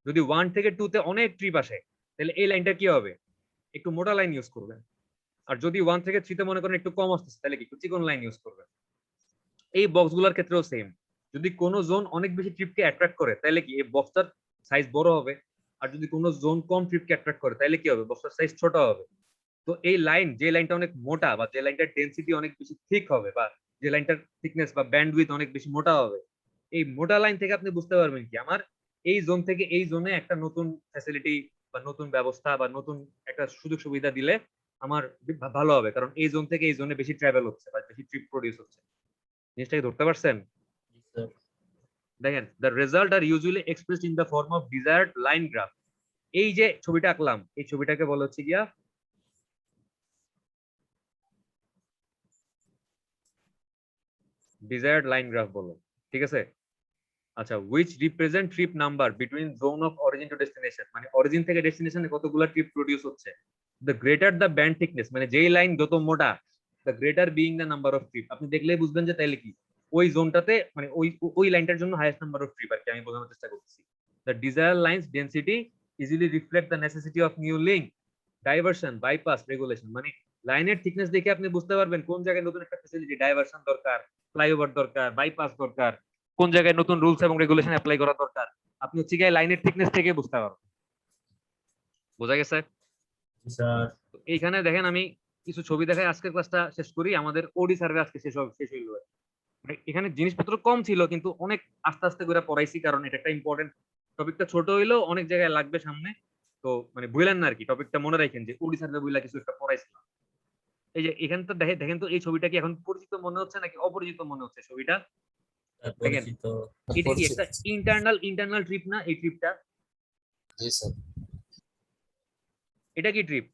যদি 1 থেকে 2 তে অনেক ট্রিপ আসে তাহলে এই লাইনটা কি হবে? একটু মোটা লাইন ইউজ করবেন। আর যদি 1 থেকে 3 তে মনে করেন একটু কম আসতেছে তাহলে কি একটু চিকন লাইন ইউজ করবেন। এই বক্সগুলোর ক্ষেত্রেও সেম। যদি কোনো জোন অনেক বেশি ট্রিপকে অ্যাট্রাক্ট করে তাহলে কি এই বক্সটার সাইজ বড় হবে, আর যদি কোনো জোন কম ট্রিপকে অ্যাট্রাক্ট করে তাহলে কি হবে? বক্সটার সাইজ ছোট হবে। তো এই লাইন যে লাইনটা অনেক মোটা বা যে লাইনটার ডেনসিটি অনেক বেশি থিক হবে বা যে লাইনটার থিকনেস বা ব্যান্ডউইথ অনেক বেশি মোটা হবে, এই মোটা লাইন থেকে আপনি বুঝতে পারবেন কি আমার এই জোন থেকে এই জোনে একটা নতুন ফ্যাসিলিটি বা নতুন ব্যবস্থা বা নতুন একটা সুযোগ সুবিধা দিলে আমার ভালো হবে, কারণ এই জোন থেকে এই জোনে বেশি ট্রাভেল হচ্ছে বা বেশি ট্রিপ প্রডিউস হচ্ছে। জিনিসটাকে ধরতে পারছেন? Yes, sir. দেখেন, the result are usually expressed in the form of desired line graph. এই যে ছবিটা আঁকলাম, এই ছবিটাকে বলা হচ্ছে গিয়া ডিজায়ার্ড লাইন গ্রাফ বলো, ঠিক আছে? আচ্ছা, which represent trip number between zone of origin to destination, মানে অরিজিন থেকে ডেস্টিনেশনে কতগুলা ট্রিপ প্রডিউস হচ্ছে। the greater the band thickness, মানে যেই লাইন যত মোটা, the greater being the number of trip। আপনি দেখলেই বুঝবেন যে তাইলে কি ওই জোনটাতে মানে ওই লাইনটার জন্য হাইয়েস্ট নাম্বার অফ ট্রিপ আর কি আমি বোঝানোর চেষ্টা করতেছি। the desired lines density easily reflect the necessity of new link, diversion, bypass, regulation। মানে লাইনের থিকনেস দেখে আপনি বুঝতে পারবেন কোন জায়গায় নতুন একটা ফ্যাসিলিটি, ডাইভারশন দরকার, ফ্লাইওভার দরকার, বাইপাস দরকার, কোন জায়গায় নতুন রুলস এবং রেগুলেশন অ্যাপ্লাই করা দরকার। আপনি হচ্ছে গিয়ে লাইনের থিকনেস থেকে বুঝতে পারবেন। বোঝা গেছে? Yes, sir. তো এইখানে দেখেন আমি কিছু ছবি দেখাই, আজকের ক্লাসটা শেষ করি। আমাদের ওডি সার্ভে আজকে শেষ হইল। মানে এখানে জিনিসপত্র কম ছিল কিন্তু অনেক আস্তে আস্তে করে পড়াইছি, কারণ এটা একটা ইম্পর্টেন্ট টপিকটা, ছোট হইলেও অনেক জায়গায় লাগবে সামনে। তো মানে ভুলেন না আর কি, টপিকটা মনে রাখেন যে ওডি সার্ভে বইলা কিছু একটা পড়াইছিলাম। এই যে এখানে তো দেখেন তো এই ছবিটা কি এখন পরিচিত মনে হচ্ছে নাকি অপরিচিত মনে হচ্ছে ছবিটা? Sir, দেখেন। পরিচিত। এটা কি একটা ইন্টারনাল ট্রিপ না এই ট্রিপটা? জি স্যার। এটা কি ট্রিপ?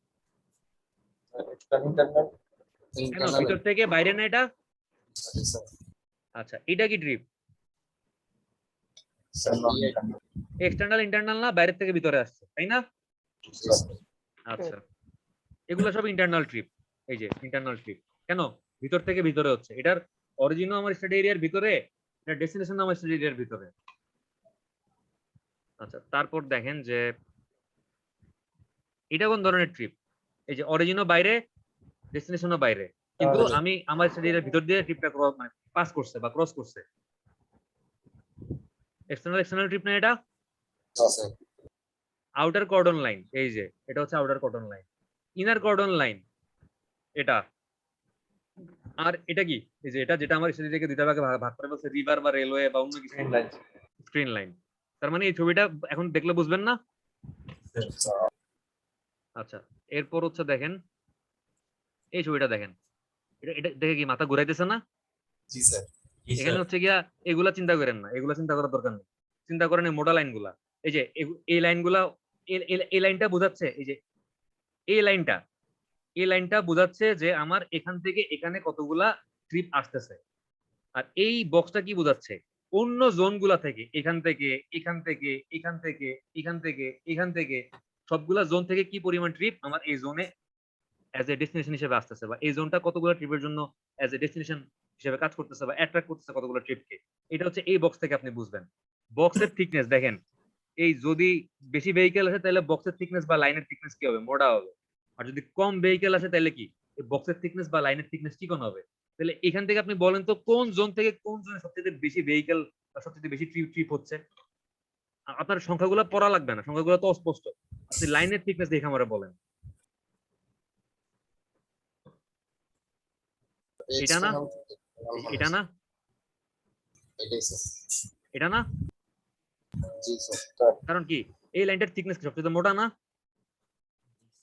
ইন্টারনাল কেন ভিতর থেকে বাইরে না এটা? জি স্যার। আচ্ছা, এটা কি ট্রিপ? এক্সটার্নাল ইন্টারনাল না, বাইরে থেকে ভিতরে আসছে, তাই না? আচ্ছা, এগুলো সব ইন্টারনাল ট্রিপ। এই যে ইন্টারনাল ট্রিপ কেন ভিতর থেকে ভিতরে হচ্ছে, এটার অরিজিনও আমার স্টাডি এরিয়ার ভিতরে, এটা ডেস্টিনেশন আমার স্টাডি এরিয়ার ভিতরে। আচ্ছা, তারপর দেখেন যে এটা কোন ধরনের ট্রিপ? এই যে অরিজিনও বাইরে, ডেস্টিনেশনও বাইরে, কিন্তু আমি আমার স্টাডি এরিয়ার ভিতর দিয়ে ট্রিপটা মানে পাস করছে বা ক্রস করছে। এক্সটার্নাল ট্রিপ না এটা? আউটার কর্ডন লাইন, এই যে এটা হচ্ছে outer cordon line. Inner cordon line এটা। আর এটা কি? এই যে এটা যেটা আমার স্টাডি থেকে দুইটা ভাগে ভাগ করে বলছে, রিভার বা রেলওয়ে বা অন্য কিছু, স্ক্রিন লাইন। তার মানে এই ছবিটা এখন দেখলে বুঝবেন না? আচ্ছা, এরপর হচ্ছে দেখেন এই ছবিটা দেখেন, এটা দেখে কি মাথা ঘুরাইতেছে না? জি স্যার। Yes, এখানে sir. হচ্ছে গিয়া এগুলা চিন্তা করেন না, এগুলা চিন্তা করার দরকার নেই। চিন্তা করেন এই মোটা লাইনগুলা। এই যে এই লাইনগুলা, এই লাইনটা বোঝাচ্ছে, এই যে এই লাইনটা বোঝাচ্ছে যে আমার এখান থেকে এখানে কতগুলা ট্রিপ আসতেছে। আর এই বক্সটা কি বোঝাচ্ছে? অন্য জোনগুলা থেকে, এখান থেকে, এখান থেকে, এখান থেকে, এখান থেকে, এখান থেকে, সবগুলা জোন থেকে কি পরিমাণ ট্রিপ আমার এই জোনে অ্যাজ এ ডেস্টিনেশন হিসেবে আসতেছে, বা এই জোনটা কতগুলো ট্রিপের জন্য অ্যাজ এ ডেস্টিনেশন হিসেবে কাজ করতেছে বা অ্যাট্রাক্ট করতেছে কতগুলো ট্রিপকে। এটা হচ্ছে এই বক্স থেকে আপনি বুঝবেন। বক্সের থিকনেস দেখেন, এই যদি বেশি ভেহিকেল আসে তাহলে বক্সের থিকনেস বা লাইনের থিকনেস কি হবে? মোটা হবে। আর যদি কম ভেহিকেল আসে তাহলে কি এই বক্সের থিকনেস বা লাইনের থিকনেস চিকন হবে। তাহলে এখান থেকে আপনি বলেন তো কোন জোন থেকে কোন জোনে সবচেয়ে বেশি ভেহিকেল বা সবচেয়ে বেশি ট্রিপ হচ্ছে? আপনার সংখ্যাগুলো পড়া লাগবে না, সংখ্যাগুলো তো অস্পষ্ট, আপনি লাইনের থিকনেস দেখে আমারে বলেন। এটা না, এটা না, এটাই স্যার। এটা না, জি স্যার। কারণ কি এই লাইনটার থিকনেস সবচেয়ে মোটা না,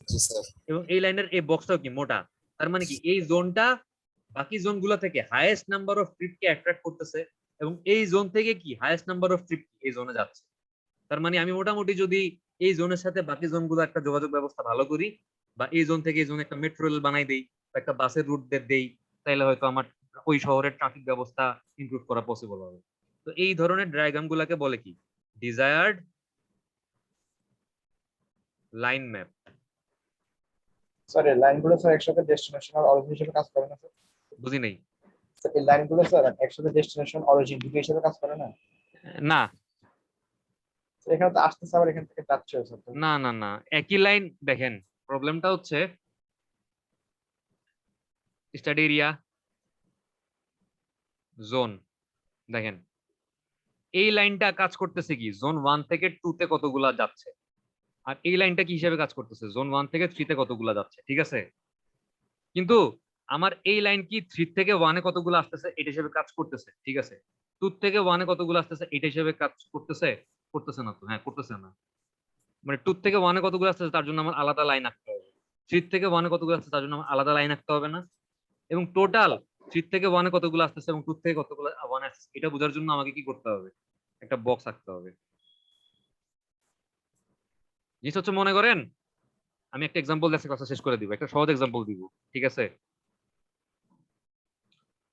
জি স্যার। এবং এই লাইনের এই বক্সটাও কি মোটা। তার মানে কি এই জোনটা বাকি জোনগুলো থেকে হাইয়েস্ট নাম্বার অফ ট্রিপকে অ্যাট্রাক্ট করতেছে, এবং এই জোন থেকে কি হাইয়েস্ট নাম্বার অফ ট্রিপ এই জোনে যাচ্ছে। তার মানে আমি মোটামুটি যদি এই জোনের সাথে বাকি জোনগুলো একটা যোগাযোগ ব্যবস্থা ভালো করি, বা এই জোন থেকে এই জোনে একটা মেট্রো রেল বানাই দেই বা একটা বাসের রুট দেই, তাহলে হয়তো আমার ওই শহরের ট্রাফিক ব্যবস্থা ইমপ্রুভ করা পসিবল হবে। তো এই ধরনের ডায়াগ্রাম গুলাকে বলে কি? Desired line map. স্যার এই লাইনগুলো স্যার একসাথে ডেস্টিনেশন আর অরিজিন হিসেবে কাজ করে না স্যার? বুঝি নাই। স্যার এই লাইনগুলো স্যার একসাথে ডেস্টিনেশন অরিজিন দুটো হিসেবে কাজ করে না? না স্যার এখানে তো আসতেছে আবার এখান থেকে যাচ্ছে স্যার। না না না, একই লাইন। দেখেন প্রবলেমটা হচ্ছে স্টাডি এরিয়া, জোন। দেখেন এই লাইনটা কাজ করতেছে কি জোন 1 থেকে 2 তে কতগুলা যাচ্ছে, আর এই লাইনটা কি হিসেবে কাজ করতেছে জোন 1 থেকে 3 তে কতগুলা যাচ্ছে, ঠিক আছে? কিন্তু আমার এই লাইন কি 3 থেকে 1 এ কতগুলো আসতেছে এটা হিসেবে কাজ করতেছে, ঠিক আছে? 2 থেকে 1 এ কতগুলো আসতেছে এটা হিসেবে কাজ করতেছে? করতেছে না তো, হ্যাঁ করতেছে না। মানে 2 থেকে 1 এ কতগুলো আসতেছে তার জন্য আমার আলাদা লাইন আঁকতে হবে। 3 থেকে 1 এ কতগুলো আসছে তার জন্য আমার আলাদা লাইন আঁকতে হবে না, এবং টোটাল 3 থেকে 1 এ কতগুলো আসতেছে এবং 2 থেকে কতগুলো 1 আসছে এটা বোঝার জন্য আমাকে কি করতে হবে, একটা বক্স আঁকতে হবে। জিনিস হচ্ছে মনে করেন আমি একটা এক্সাম্পল দিয়ে ক্লাস শেষ করে দিব, একটা সহজ এক্সাম্পল দিব, ঠিক আছে?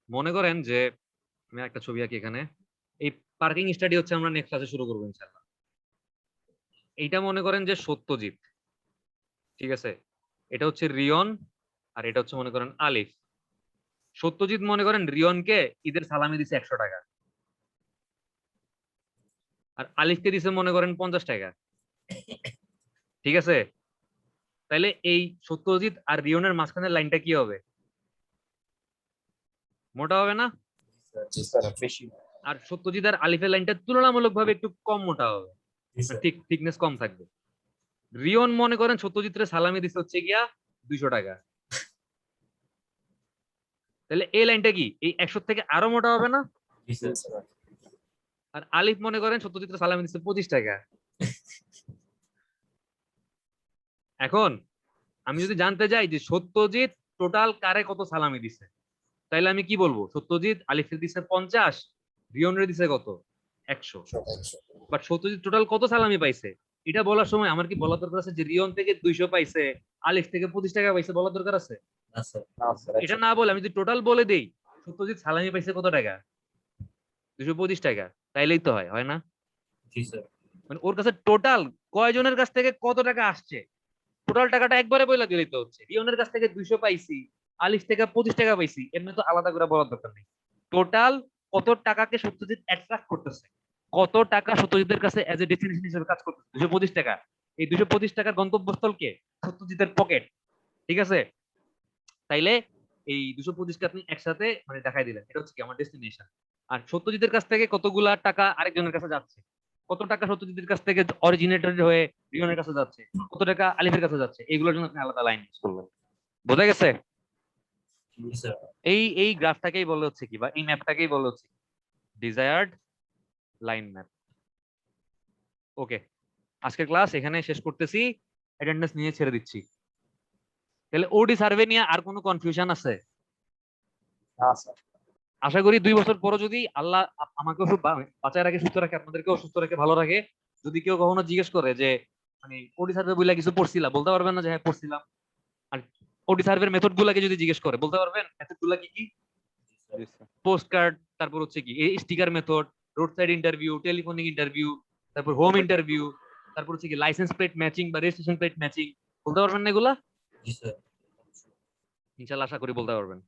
মনে করেন যে আমি একটা ছবি আঁকি এখানে, এই পার্কিং স্টাডি হচ্ছে আমরা নেক্সট ক্লাসে শুরু করবো ইনশাআল্লাহ। এইটা মনে করেন যে সত্যজিৎ, ঠিক আছে? এটা হচ্ছে রিয়ন আর এটা হচ্ছে মনে করেন আলিফ। সত্যজিৎ মনে করেন রিয়নকে ঈদের সালামি দিছে 100 টাকা, আর আলিফকে দিছে মনে করেন 50 টাকা, ঠিক আছে? তাহলে এই সত্যজিৎ আর রিয়নের মাঝখানের লাইনটা কি হবে? মোটা হবে না? জি স্যার স্যার বেশি। আর সত্যজিৎ আর আলিফের লাইনটা তুলনামূলকভাবে একটু কম মোটা হবে, জি স্যার থিকনেস কম থাকবে। রিয়ন মনে করেন সত্যজিৎরে সালামি দিছে হচ্ছে গিয়া 200 টাকা, তাহলে এই লাইনটা কি এই 100 থেকে আরো মোটা হবে না? জি স্যার স্যার আর আলিফ মনে করেন সত্যজিৎরে সালামি দিচ্ছে 25 টাকা। এখন আমি যদি জানতে চাই যে সত্যজিৎ টোটাল কারে কত সালামি দিছে, তাইলে আমি কি বলবো? সত্যজিৎ আলিফের দিছে 50, রিয়নের দিছে কত? 100। 100 বাট সত্যজিৎ টোটাল কত সালামি পাইছে এটা বলার সময় আমার কি বলা দরকার আছে যে রিয়ন থেকে 200 পাইছে, আলিফ থেকে 25 টাকা পাইছে, বলা দরকার আছে? না স্যার না স্যার এটা না বলে আমি যদি টোটাল বলে দেই সত্যজিৎ সালামি পাইছে কত টাকা? 225 টাকা, তাইলেই তো হয় না? জি স্যার মানে ওর কাছে টোটাল কয়জনের কাছ থেকে কত টাকা আসছে টোটাল টাকাটা একবারে বইলা দিলেই তো হচ্ছে। রিয়নের কাছ থেকে 200 পাইছি, আলিফ থেকে 25 টাকা পাইছি, এর মধ্যে তো আলাদা করে বলার দরকার নেই। টোটাল কত টাকাকে সত্যজিৎ অ্যাট্রাক্ট করতেছে, কত টাকা সত্যজিতের কাছে এজ এ ডেস্টিনেশন হিসেবে কাজ করতেছে? 225 টাকা। এই 225 টাকার গন্তব্যস্থল কে? সত্যজিতের পকেট, ঠিক আছে? তাইলে এই 225 টা আপনি একসাথে মানে দেখাই দিলেন, এটা হচ্ছে কি আমার ডেস্টিনেশন। আর সত্যজিতের কাছ থেকে কতগুলা টাকা আরেকজনের কাছে যাচ্ছে, কত টাকা সত্যজিতের কাছ থেকে অরিজিনেটর হয়ে রিয়নের কাছে যাচ্ছে, কত টাকা আলিফের কাছে যাচ্ছে, এইগুলোর জন্য আপনি আলাদা লাইন ইউজ করবেন। বোঝা গেছে? জি স্যার এই গ্রাফটাকেই বলে হচ্ছে কি, বা এই ম্যাপটাকেই বলে হচ্ছে ডিজায়ার্ড লাইন ম্যাপ। ওকে, আজকের ক্লাস এখানে শেষ করতেছি, অ্যাটেন্ডেন্স নিয়ে ছেড়ে দিচ্ছি। তাহলে ওডি সার্ভে নিয়ে আর কোনো কনফিউশন আছে? না স্যার। আশা করি 2 বছর পরে যদি আল্লাহ আমাকে বাঁচায় রাখে, সুস্থ রাখে, আপনাদেরকেও সুস্থ রাখে, ভালো রাখে, যদি কেউ কখনো জিজ্ঞেস করে যে মানে ওডি সার্ভে বইলা কিছু পড়ছিলা, বলতে পারবেন না যে হ্যাঁ পড়ছিলাম। আর ওডি সার্ভের মেথড গুলাকে যদি জিজ্ঞেস করে বলতে পারবেন মেথড গুলা কি কি? জি স্যার পোস্ট কার্ড, তারপর হচ্ছে কি এই sticker method, road side interview, telephonic interview, তারপর হোম ইন্টারভিউ, তারপর হচ্ছে কি লাইসেন্স প্লেট ম্যাচিং বা রেজিস্ট্রেশন প্লেট ম্যাচিং, বলতে পারবেন না এগুলা? জি স্যার ইনশাআল্লাহ আশা করি বলতে পারবেন।